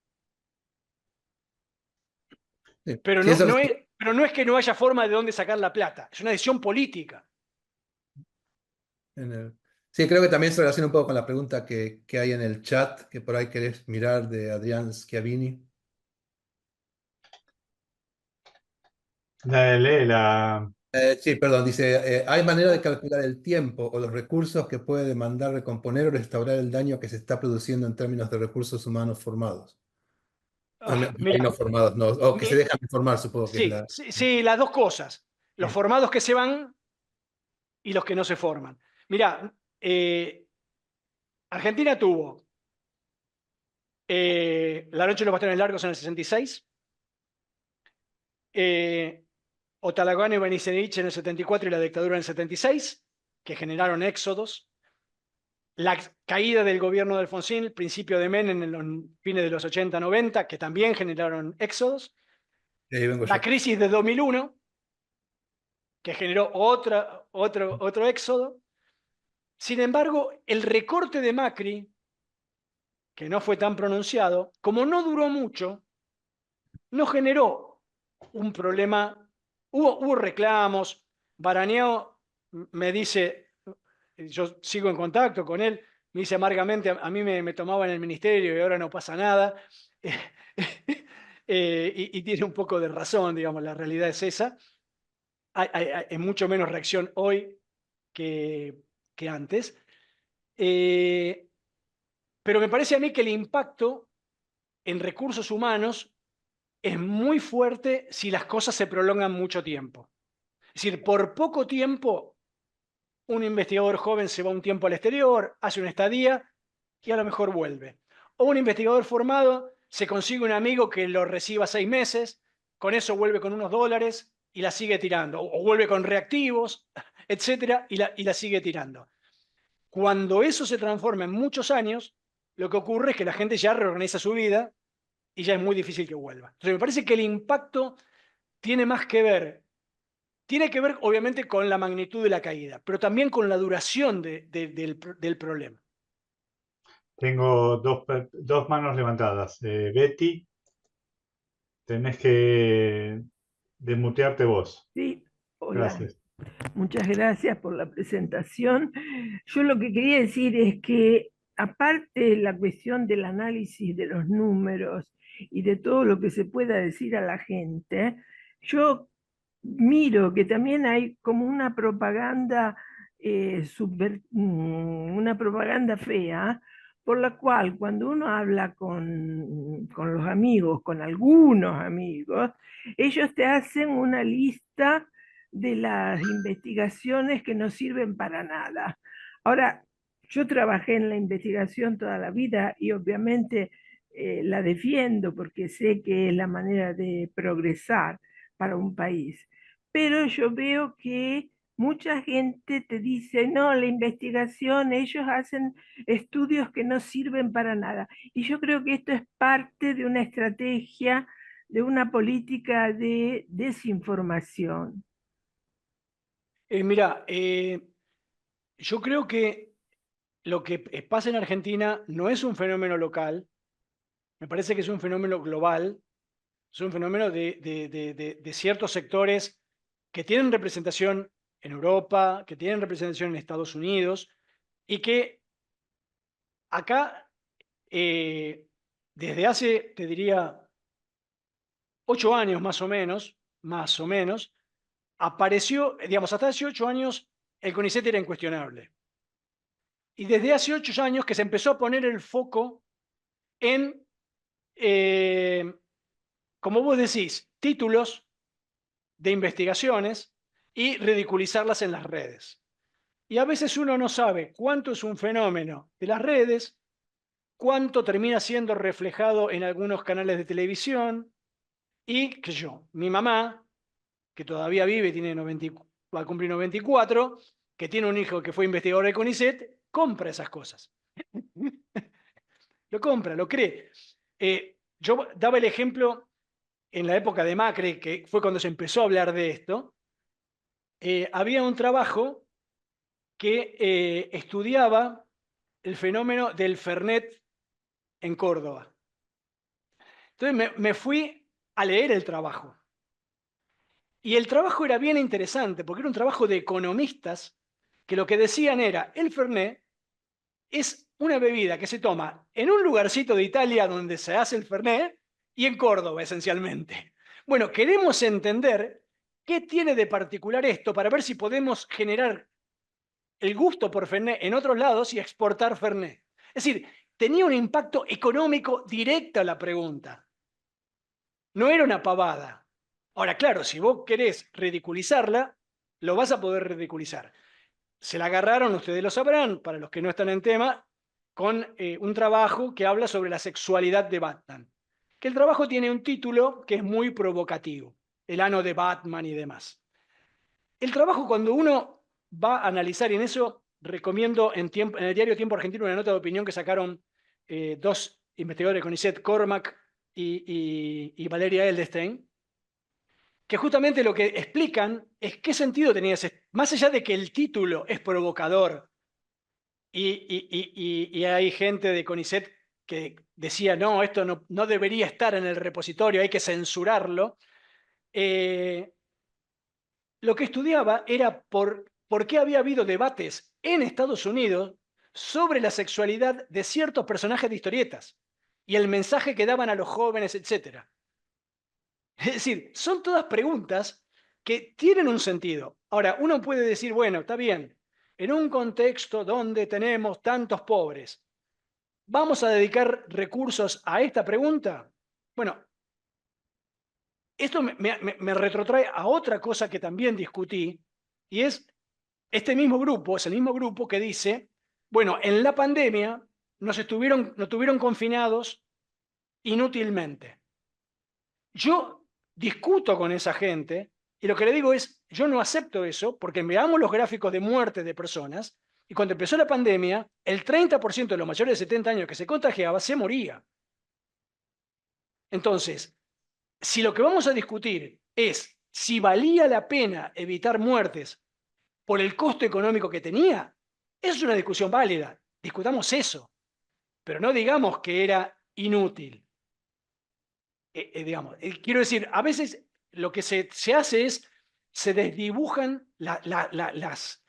Sí. Pero Sí, pero no es que no haya forma de dónde sacar la plata, es una decisión política. Sí, creo que también se relaciona un poco con la pregunta que hay en el chat, que por ahí querés mirar, de Adrián Schiavini. Léela. Sí, perdón, dice, ¿hay manera de calcular el tiempo o los recursos que puede demandar recomponer o restaurar el daño que se está produciendo en términos de recursos humanos formados? Mira, No formados, no, o que se dejan de formar, supongo que es sí, la... sí, sí, las dos cosas. Los formados que se van y los que no se forman. Mira, Argentina tuvo La noche de los bastones largos en el 66, Otalagano y Benicenich en el 74 y la dictadura en el 76, que generaron éxodos. La caída del gobierno de Alfonsín, el principio de Menem en los fines de los 80-90, que también generaron éxodos. Y ahí vengo La yo. crisis de 2001, que generó otro éxodo. Sin embargo, el recorte de Macri, que no fue tan pronunciado, como no duró mucho, no generó un problema. Hubo reclamos. Barañao me dice, yo sigo en contacto con él, me dice amargamente, a mí me tomaba en el ministerio y ahora no pasa nada. Y tiene un poco de razón, digamos, la realidad es esa. Hay mucho menos reacción hoy que antes. Pero me parece a mí que el impacto en recursos humanos es muy fuerte si las cosas se prolongan mucho tiempo. Es decir, por poco tiempo, un investigador joven se va un tiempo al exterior, hace una estadía y a lo mejor vuelve. O un investigador formado se consigue un amigo que lo reciba 6 meses, con eso vuelve con unos dólares y la sigue tirando. O vuelve con reactivos, etcétera, y la sigue tirando. Cuando eso se transforma en muchos años, lo que ocurre es que la gente ya reorganiza su vida y ya es muy difícil que vuelva. Entonces me parece que el impacto tiene más que ver, tiene que ver obviamente con la magnitud de la caída, pero también con la duración del problema. Tengo dos manos levantadas. Betty, tenés que desmutearte vos. Sí, hola, Gracias. muchas gracias por la presentación. Yo lo que quería decir es que, aparte de la cuestión del análisis de los números y de todo lo que se pueda decir a la gente, yo miro que también hay como una propaganda, una propaganda fea, por la cual cuando uno habla con los amigos, con algunos amigos, ellos te hacen una lista de las investigaciones que no sirven para nada. Ahora, yo trabajé en la investigación toda la vida y obviamente la defiendo porque sé que es la manera de progresar para un país. Pero yo veo que mucha gente te dice, no, la investigación, ellos hacen estudios que no sirven para nada. Y yo creo que esto es parte de una estrategia, de una política de desinformación. Mira, yo creo que lo que pasa en Argentina no es un fenómeno local, me parece que es un fenómeno global, es un fenómeno de ciertos sectores que tienen representación en Europa, que tienen representación en Estados Unidos, y que acá, desde hace, te diría, 8 años más o menos, apareció, digamos, hasta hace 8 años el CONICET era incuestionable. Y desde hace 8 años que se empezó a poner el foco en como vos decís, títulos de investigaciones y ridiculizarlas en las redes. Y a veces uno no sabe cuánto es un fenómeno de las redes, cuánto termina siendo reflejado en algunos canales de televisión. Y, qué sé yo, mi mamá, que todavía vive, tiene 90, va a cumplir 94, que tiene un hijo que fue investigador de CONICET, compra esas cosas. Lo compra, lo cree. Yo daba el ejemplo en la época de Macri, que fue cuando se empezó a hablar de esto. Había un trabajo que estudiaba el fenómeno del Fernet en Córdoba. Entonces me fui a leer el trabajo. Y el trabajo era bien interesante, porque era un trabajo de economistas que lo que decían era, el Fernet es una bebida que se toma en un lugarcito de Italia donde se hace el Fernet y en Córdoba, esencialmente. Bueno, queremos entender qué tiene de particular esto para ver si podemos generar el gusto por Fernet en otros lados y exportar Fernet. Es decir, tenía un impacto económico directo a la pregunta. No era una pavada. Ahora, claro, si vos querés ridiculizarla, lo vas a poder ridiculizar. Se la agarraron, ustedes lo sabrán, para los que no están en tema, con un trabajo que habla sobre la sexualidad de Batman. Que el trabajo tiene un título que es muy provocativo, el ano de Batman y demás. El trabajo, cuando uno va a analizar, y en eso recomiendo en el diario Tiempo Argentino una nota de opinión que sacaron dos investigadores, CONICET, Cormac y Valeria Eldestein, que justamente lo que explican es qué sentido tenía ese, más allá de que el título es provocador y hay gente de CONICET que decía, no, esto no debería estar en el repositorio, hay que censurarlo. Lo que estudiaba era por qué había habido debates en Estados Unidos sobre la sexualidad de ciertos personajes de historietas y el mensaje que daban a los jóvenes, etc. Es decir, son todas preguntas que tienen un sentido. Ahora, uno puede decir, bueno, está bien, en un contexto donde tenemos tantos pobres, ¿vamos a dedicar recursos a esta pregunta? Bueno, esto me retrotrae a otra cosa que también discutí, y es este mismo grupo, es el mismo grupo que dice, bueno, en la pandemia nos tuvieron confinados inútilmente. Yo discuto con esa gente y lo que le digo es, yo no acepto eso porque veamos los gráficos de muerte de personas y cuando empezó la pandemia, el 30% de los mayores de 70 años que se contagiaba se moría. Entonces, si lo que vamos a discutir es si valía la pena evitar muertes por el costo económico que tenía, eso es una discusión válida. Discutamos eso, pero no digamos que era inútil. Quiero decir, a veces lo que se hace es, se desdibujan las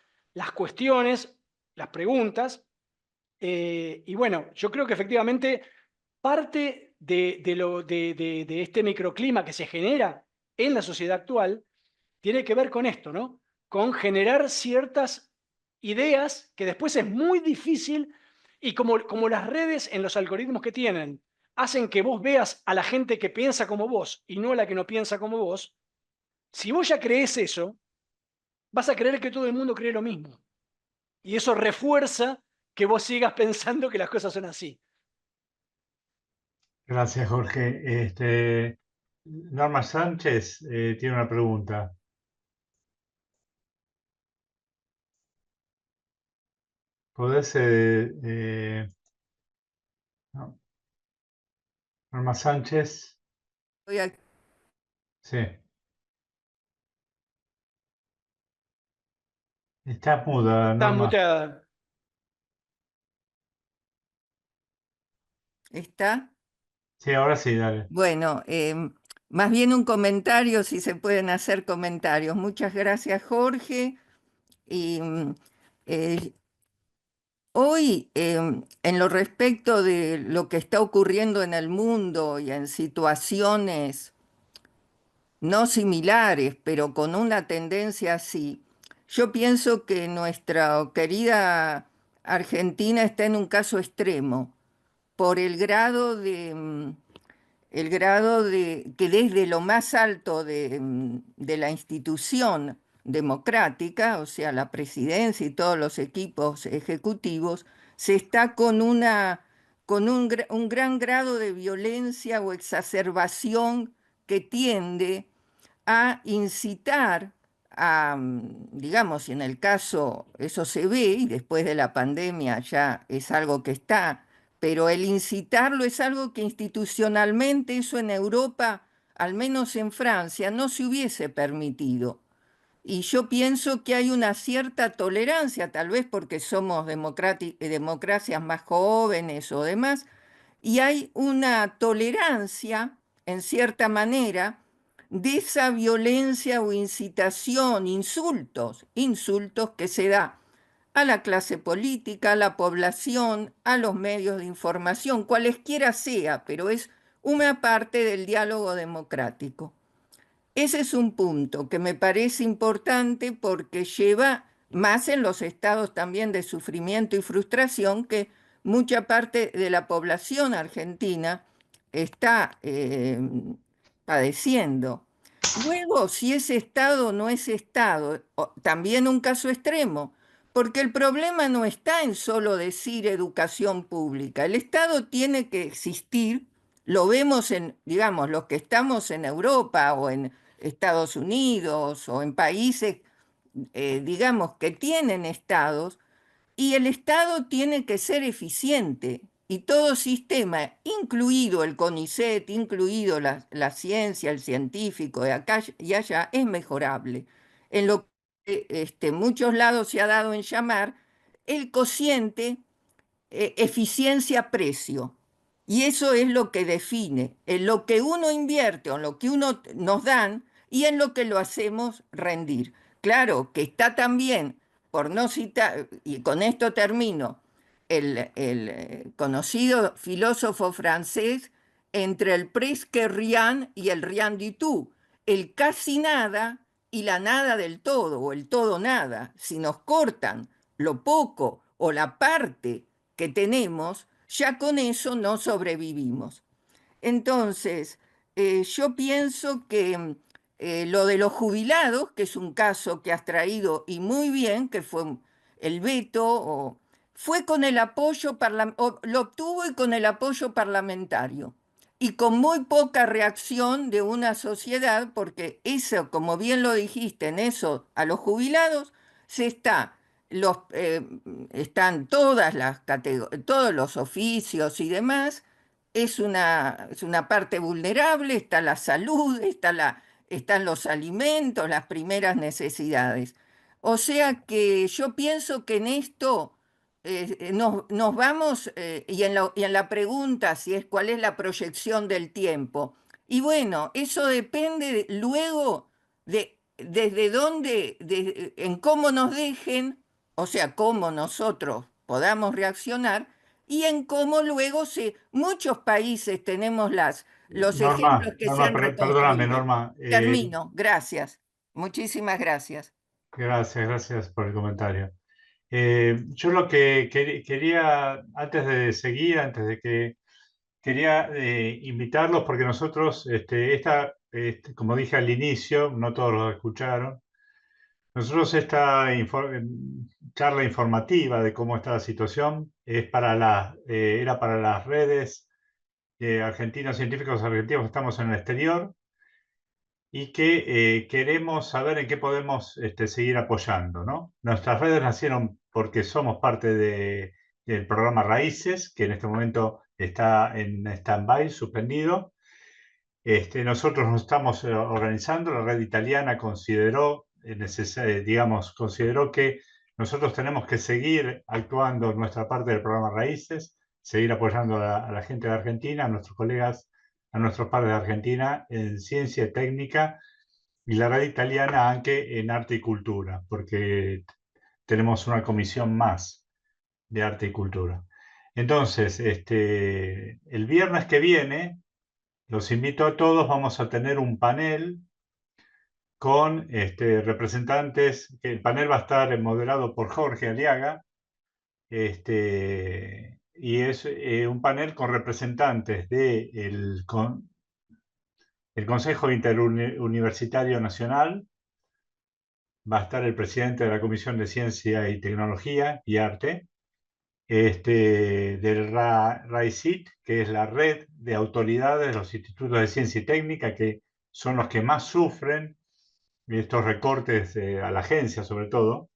cuestiones, las preguntas, y bueno, yo creo que efectivamente parte de este microclima que se genera en la sociedad actual tiene que ver con esto, ¿no? Con generar ciertas ideas que después es muy difícil y como las redes en los algoritmos que tienen hacen que vos veas a la gente que piensa como vos y no a la que no piensa como vos, si vos ya crees eso, vas a creer que todo el mundo cree lo mismo. Y eso refuerza que vos sigas pensando que las cosas son así. Gracias, Jorge. Norma Sánchez tiene una pregunta. ¿Podés? No. Norma Sánchez. Sí. Estás muda, Estás Norma. muteada. ¿Está? Sí, ahora sí, dale. Bueno, más bien un comentario, si se pueden hacer comentarios. Muchas gracias, Jorge. Y hoy, en lo respecto de lo que está ocurriendo en el mundo y en situaciones no similares, pero con una tendencia así, yo pienso que nuestra querida Argentina está en un caso extremo por el grado el grado de que desde lo más alto de la institución democrática, o sea, la presidencia y todos los equipos ejecutivos, se está con un gran grado de violencia o exacerbación que tiende a incitar a, digamos, y en el caso eso se ve, y después de la pandemia ya es algo que está, pero el incitarlo es algo que institucionalmente eso en Europa, al menos en Francia, no se hubiese permitido. Y yo pienso que hay una cierta tolerancia, tal vez porque somos democracias más jóvenes o demás, y hay una tolerancia, en cierta manera, de esa violencia o incitación, insultos que se da a la clase política, a la población, a los medios de información, cualesquiera sea, pero es una parte del diálogo democrático. Ese es un punto que me parece importante porque lleva más en los estados también de sufrimiento y frustración que mucha parte de la población argentina está padeciendo. Luego, si es estado o no es estado, también un caso extremo, porque el problema no está en solo decir educación pública. El Estado tiene que existir, lo vemos en, digamos, los que estamos en Europa o en Estados Unidos o en países, digamos, que tienen estados, y el Estado tiene que ser eficiente y todo sistema, incluido el CONICET, incluido la ciencia, el científico de acá y allá, es mejorable. En lo que muchos lados se ha dado en llamar el cociente eficiencia-precio. Y eso es lo que define en lo que uno invierte o en lo que uno nos dan y en lo que lo hacemos rendir. Claro que está también, por no citar, y con esto termino, el conocido filósofo francés entre el presque rien y el rien du tout, el casi nada y la nada del todo, o el todo nada. Si nos cortan lo poco o la parte que tenemos, ya con eso no sobrevivimos. Entonces, yo pienso que lo de los jubilados, que es un caso que has traído y muy bien, que fue el veto, fue con el apoyo, lo obtuvo y con el apoyo parlamentario. Y con muy poca reacción de una sociedad, porque eso, como bien lo dijiste, en eso a los jubilados se está están todas las todos los oficios y demás, es una parte vulnerable, está la salud, están los alimentos, las primeras necesidades. O sea que yo pienso que en esto nos vamos, y en la pregunta si es cuál es la proyección del tiempo. Y bueno, eso depende luego desde dónde, en cómo nos dejen, o sea, cómo nosotros podamos reaccionar y en cómo luego muchos países tenemos los ejemplos que se han Perdóname, reconstruido. Norma. Termino, gracias. Muchísimas gracias. Gracias por el comentario. Yo lo que quería, antes de seguir, quería invitarlos, porque nosotros, como dije al inicio, no todos lo escucharon, nosotros esta charla informativa de cómo está la situación era para las redes argentinos, científicos argentinos que estamos en el exterior y que queremos saber en qué podemos seguir apoyando, ¿no? Nuestras redes nacieron porque somos parte del programa Raíces, que en este momento está en stand-by, suspendido. Nosotros nos estamos organizando, la red italiana consideró que nosotros tenemos que seguir actuando en nuestra parte del programa Raíces, seguir apoyando a la gente de Argentina, a nuestros colegas, a nuestros padres de Argentina en ciencia y técnica, y la red italiana anche en arte y cultura, porque tenemos una comisión más de arte y cultura. Entonces, el viernes que viene, los invito a todos, vamos a tener un panel con representantes, que el panel va a estar moderado por Jorge Aliaga, y es un panel con representantes El Consejo Interuniversitario Nacional va a estar el presidente de la Comisión de Ciencia y Tecnología y Arte, del RAICIT, que es la red de autoridades de los institutos de ciencia y técnica, que son los que más sufren estos recortes a la agencia, sobre todo.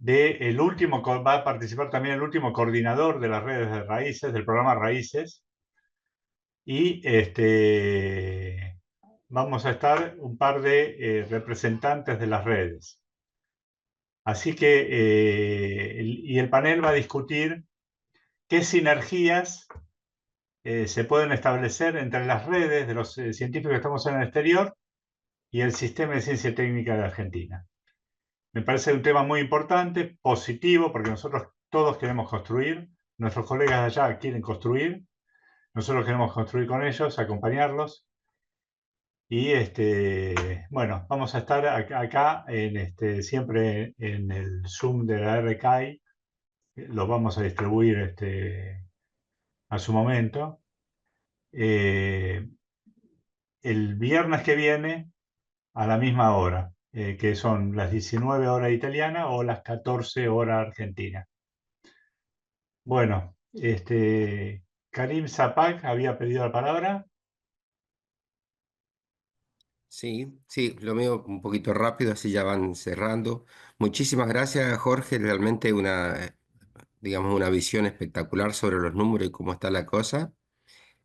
Va a participar también el último coordinador de las redes de raíces, del programa Raíces, y vamos a estar un par de representantes de las redes. Así que, y el panel va a discutir qué sinergias se pueden establecer entre las redes de los científicos que estamos en el exterior y el sistema de ciencia técnica de Argentina. Me parece un tema muy importante, positivo, porque nosotros todos queremos construir, nuestros colegas allá quieren construir, nosotros queremos construir con ellos, acompañarlos. Y bueno, vamos a estar acá siempre en el Zoom de la RKI, lo vamos a distribuir a su momento. El viernes que viene a la misma hora, que son las 19 horas italiana o las 14 horas argentina. Bueno, Karim Zapak había pedido la palabra. Sí, sí, lo mío un poquito rápido, así ya van cerrando. Muchísimas gracias, Jorge. Realmente digamos, una visión espectacular sobre los números y cómo está la cosa,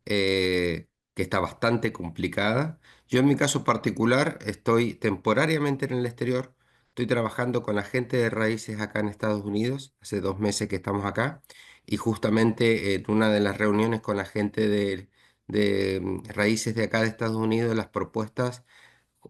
que está bastante complicada. Yo en mi caso particular estoy temporariamente en el exterior. Estoy trabajando con la gente de raíces acá en Estados Unidos. Hace 2 meses que estamos acá. Y justamente en una de las reuniones con la gente de raíces de acá de Estados Unidos, las propuestas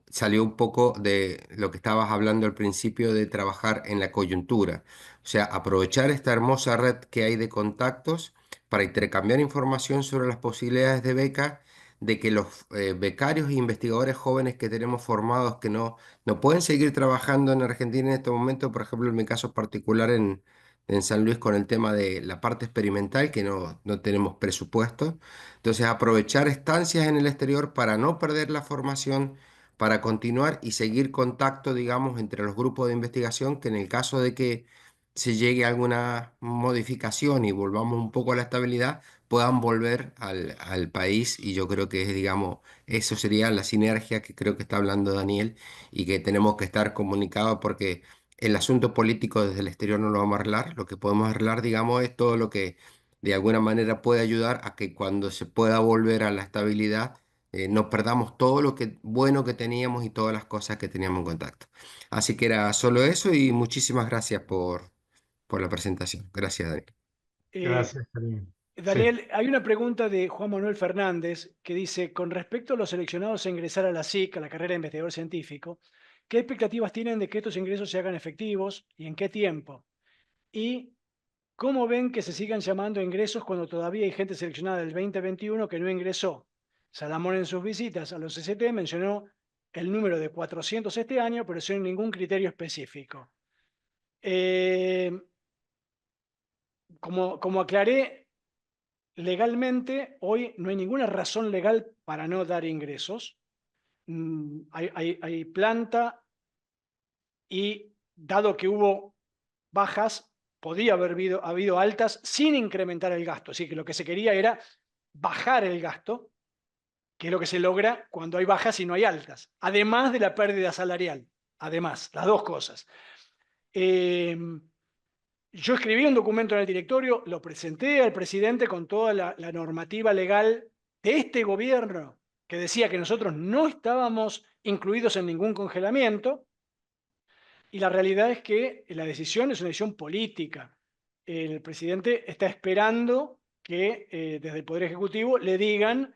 salió un poco de lo que estabas hablando al principio de trabajar en la coyuntura. O sea, aprovechar esta hermosa red que hay de contactos para intercambiar información sobre las posibilidades de beca, de que los becarios e investigadores jóvenes que tenemos formados que no pueden seguir trabajando en Argentina en este momento, por ejemplo, en mi caso particular en San Luis con el tema de la parte experimental, que no tenemos presupuesto. Entonces, aprovechar estancias en el exterior para no perder la formación, para continuar y seguir contacto, digamos, entre los grupos de investigación, que en el caso de que se llegue a alguna modificación y volvamos un poco a la estabilidad, puedan volver al país. Y yo creo que, digamos, eso sería la sinergia que creo que está hablando Daniel y que tenemos que estar comunicados porque el asunto político desde el exterior no lo vamos a arreglar. Lo que podemos arreglar, digamos, es todo lo que de alguna manera puede ayudar a que cuando se pueda volver a la estabilidad, no perdamos todo lo bueno que teníamos y todas las cosas que teníamos en contacto. Así que era solo eso y muchísimas gracias por la presentación. Gracias, Daniel. Eh, Gracias, Karim. Sí. Daniel, hay una pregunta de Juan Manuel Fernández que dice, con respecto a los seleccionados a ingresar a la SIC, a la carrera de investigador científico, ¿qué expectativas tienen de que estos ingresos se hagan efectivos y en qué tiempo? ¿Y cómo ven que se sigan llamando ingresos cuando todavía hay gente seleccionada del 2021 que no ingresó? Salamón en sus visitas a los ST mencionó el número de 400 este año, pero sin ningún criterio específico. Como aclaré, legalmente hoy no hay ninguna razón legal para no dar ingresos. Hay planta y dado que hubo bajas, podía haber habido altas sin incrementar el gasto. Así que lo que se quería era bajar el gasto, que es lo que se logra cuando hay bajas y no hay altas, además de la pérdida salarial. Además, las dos cosas. Yo escribí un documento en el directorio, lo presenté al presidente con toda la normativa legal de este gobierno, que decía que nosotros no estábamos incluidos en ningún congelamiento, y la realidad es que la decisión es una decisión política. El presidente está esperando que desde el Poder Ejecutivo le digan,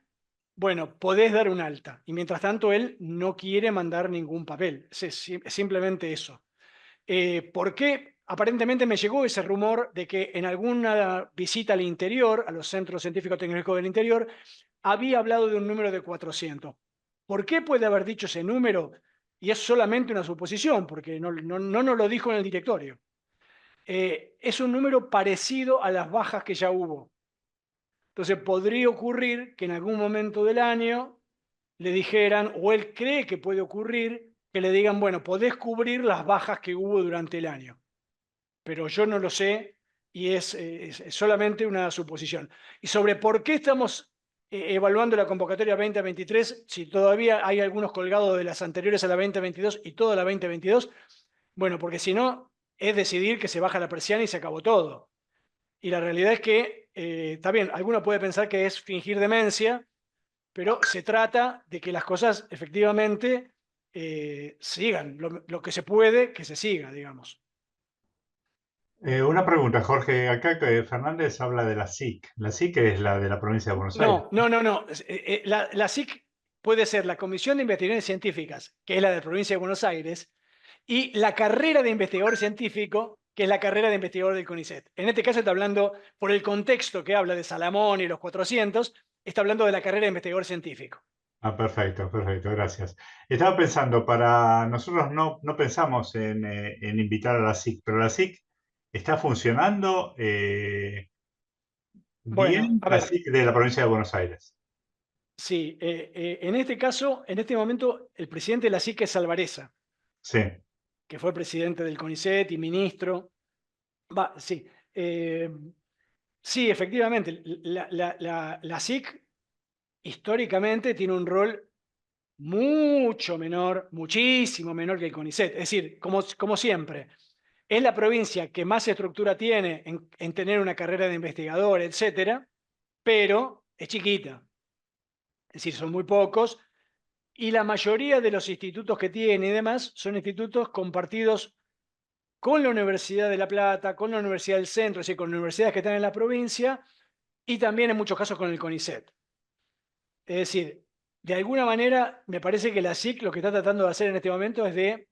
bueno, podés dar un alta, y mientras tanto él no quiere mandar ningún papel. Es simplemente eso. ¿Por qué? Aparentemente me llegó ese rumor de que en alguna visita al interior, a los centros científicos tecnológicos del interior, había hablado de un número de 400. ¿Por qué puede haber dicho ese número? Y es solamente una suposición, porque no nos lo dijo en el directorio. Es un número parecido a las bajas que ya hubo. Entonces podría ocurrir que en algún momento del año le dijeran, o él cree que puede ocurrir, que le digan, bueno, podés cubrir las bajas que hubo durante el año. Pero yo no lo sé y es solamente una suposición. Y sobre por qué estamos evaluando la convocatoria 2023, si todavía hay algunos colgados de las anteriores a la 2022 y toda la 2022, bueno, porque si no, es decidir que se baja la persiana y se acabó todo. Y la realidad es que, está bien, alguno puede pensar que es fingir demencia, pero se trata de que las cosas efectivamente sigan, lo que se puede, que se siga, digamos. Una pregunta, Jorge. Acá que Fernández habla de la SIC. La SIC es la de la provincia de Buenos Aires. No. La SIC puede ser la Comisión de Investigaciones Científicas, que es la de la provincia de Buenos Aires, y la carrera de investigador científico, que es la carrera de investigador del CONICET. En este caso está hablando, por el contexto que habla de Salamón y los 400, está hablando de la carrera de investigador científico. Ah, perfecto, gracias. Estaba pensando, para nosotros no pensamos en invitar a la SIC, pero la SIC está funcionando Bueno, bien, a la ver, SIC de la provincia de Buenos Aires. sí, en este caso, en este momento, el presidente de la SIC es Alvareza, Sí, que fue presidente del CONICET y ministro. Sí, sí, efectivamente, la SIC históricamente tiene un rol mucho menor, muchísimo menor que el CONICET. Es decir, como siempre, es la provincia que más estructura tiene en tener una carrera de investigador, etcétera, pero es chiquita. Es decir, son muy pocos. Y la mayoría de los institutos que tiene y demás son institutos compartidos con la Universidad de La Plata, con la Universidad del Centro, es decir, con universidades que están en la provincia y también en muchos casos con el CONICET. Es decir, de alguna manera me parece que la SIC lo que está tratando de hacer en este momento es de,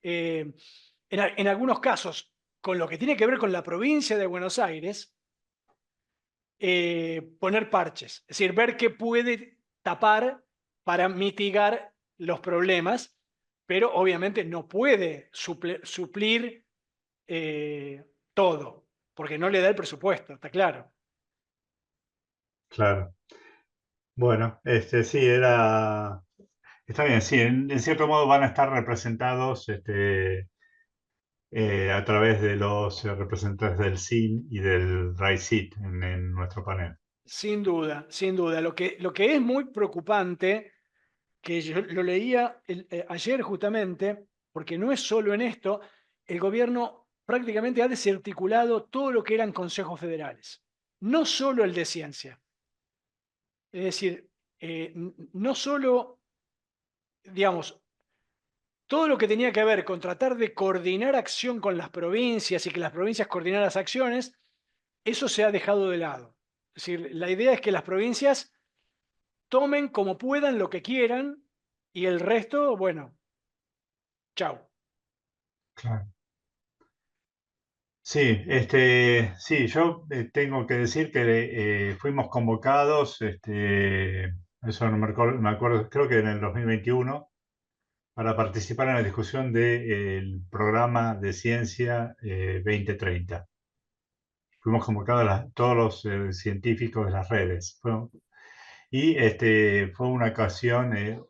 en algunos casos, con lo que tiene que ver con la provincia de Buenos Aires, poner parches, es decir, ver qué puede tapar para mitigar los problemas, pero obviamente no puede suplir todo, porque no le da el presupuesto, está claro. claro. Bueno, sí, está bien, sí, en cierto modo van a estar representados a través de los representantes del CIN y del RAICIT en nuestro panel. Sin duda, sin duda. Lo que es muy preocupante, que yo lo leía ayer justamente, porque no es solo en esto, el gobierno prácticamente ha desarticulado todo lo que eran consejos federales, no solo el de ciencia. Es decir, no solo, digamos, todo lo que tenía que ver con tratar de coordinar acción con las provincias y que las provincias coordinaran las acciones, eso se ha dejado de lado. Es decir, la idea es que las provincias tomen como puedan lo que quieran y el resto, bueno, chau. Claro. Sí, sí, yo tengo que decir que fuimos convocados, eso no me acuerdo, creo que en el 2021, para participar en la discusión del programa de ciencia 2030. Fuimos convocados todos los científicos de las redes. Y fue una ocasión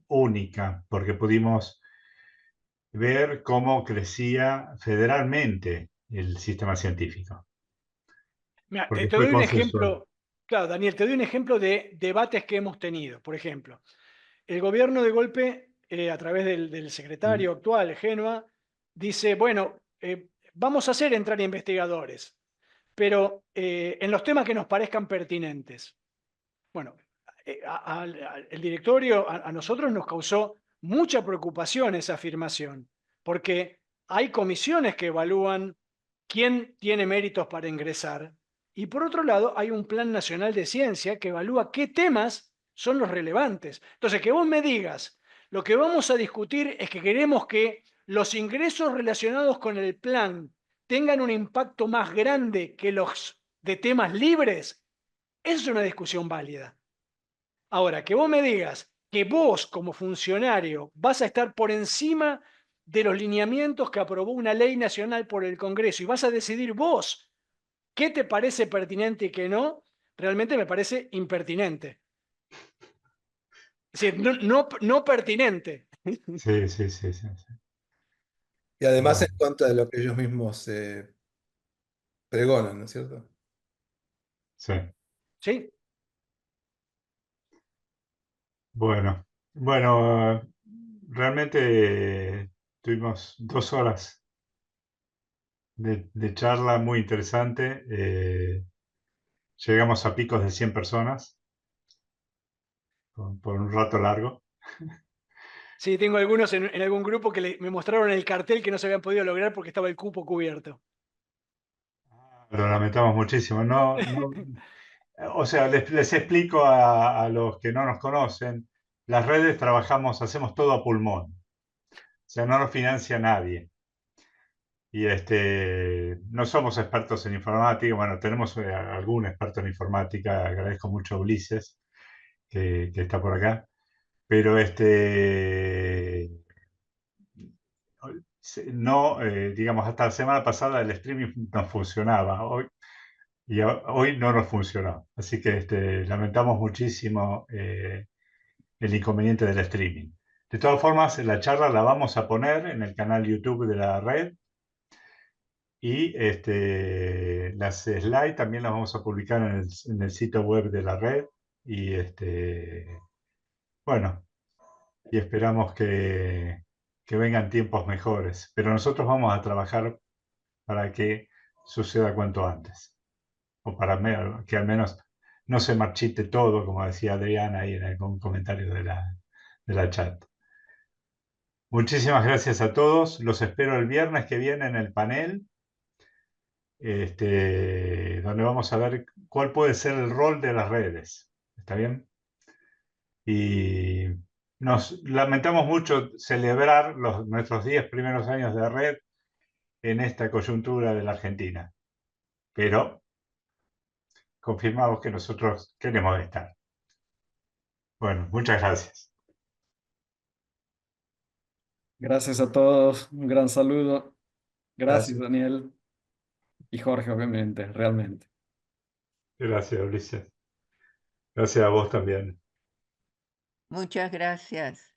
única, porque pudimos ver cómo crecía federalmente el sistema científico, Mira, porque te fue doy un consensual. ejemplo, claro, Daniel, te doy un ejemplo de debates que hemos tenido. Por ejemplo, el gobierno de golpe, a través del secretario actual, Génova, dice, bueno, vamos a hacer entrar investigadores, pero en los temas que nos parezcan pertinentes. Bueno, el directorio, a nosotros nos causó mucha preocupación esa afirmación, porque hay comisiones que evalúan quién tiene méritos para ingresar, y por otro lado hay un Plan Nacional de Ciencia que evalúa qué temas son los relevantes. Entonces, que vos me digas, lo que vamos a discutir es que queremos que los ingresos relacionados con el plan tengan un impacto más grande que los de temas libres, eso es una discusión válida. Ahora, que vos me digas que vos como funcionario vas a estar por encima de los lineamientos que aprobó una ley nacional por el Congreso y vas a decidir vos qué te parece pertinente y qué no, realmente me parece impertinente. Es decir, no pertinente. Sí, sí, sí, sí, sí. Y además en Bueno, contra de lo que ellos mismos pregonan, ¿no es cierto? sí. ¿Sí? Bueno, bueno, realmente tuvimos 2 horas de charla muy interesante. Llegamos a picos de 100 personas por un rato largo. Sí, tengo algunos en algún grupo que me mostraron el cartel que no se habían podido lograr porque estaba el cupo cubierto. Lo lamentamos muchísimo. O sea, les explico a los que no nos conocen. Las redes trabajamos, hacemos todo a pulmón. O sea, no nos financia nadie. Y no somos expertos en informática. Bueno, tenemos algún experto en informática. Agradezco mucho a Ulises, que está por acá. Pero no, digamos, hasta la semana pasada el streaming no funcionaba. Hoy no nos funcionó. Así que lamentamos muchísimo el inconveniente del streaming. De todas formas, la charla la vamos a poner en el canal YouTube de la red y las slides también las vamos a publicar en el sitio web de la red. Y bueno, y esperamos que vengan tiempos mejores. Pero nosotros vamos a trabajar para que suceda cuanto antes. O para que al menos no se marchite todo, como decía Adriana ahí en algún comentario de la chat. Muchísimas gracias a todos. Los espero el viernes que viene en el panel, donde vamos a ver cuál puede ser el rol de las redes. ¿Está bien? Y nos lamentamos mucho celebrar nuestros 10 primeros años de red en esta coyuntura de la Argentina, pero confirmamos que nosotros queremos estar. Bueno, muchas gracias. Gracias a todos, un gran saludo. Gracias, Gracias. Daniel y Jorge, obviamente, realmente. Gracias, Ulises. Gracias a vos también. Muchas gracias.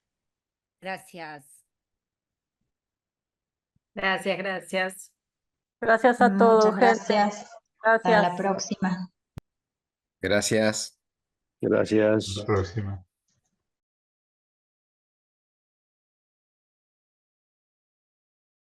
Gracias. Gracias, gracias. Gracias a todos, Muchas gente. gracias. Hasta la Gracias. próxima. Gracias. Hasta la Gracias. próxima.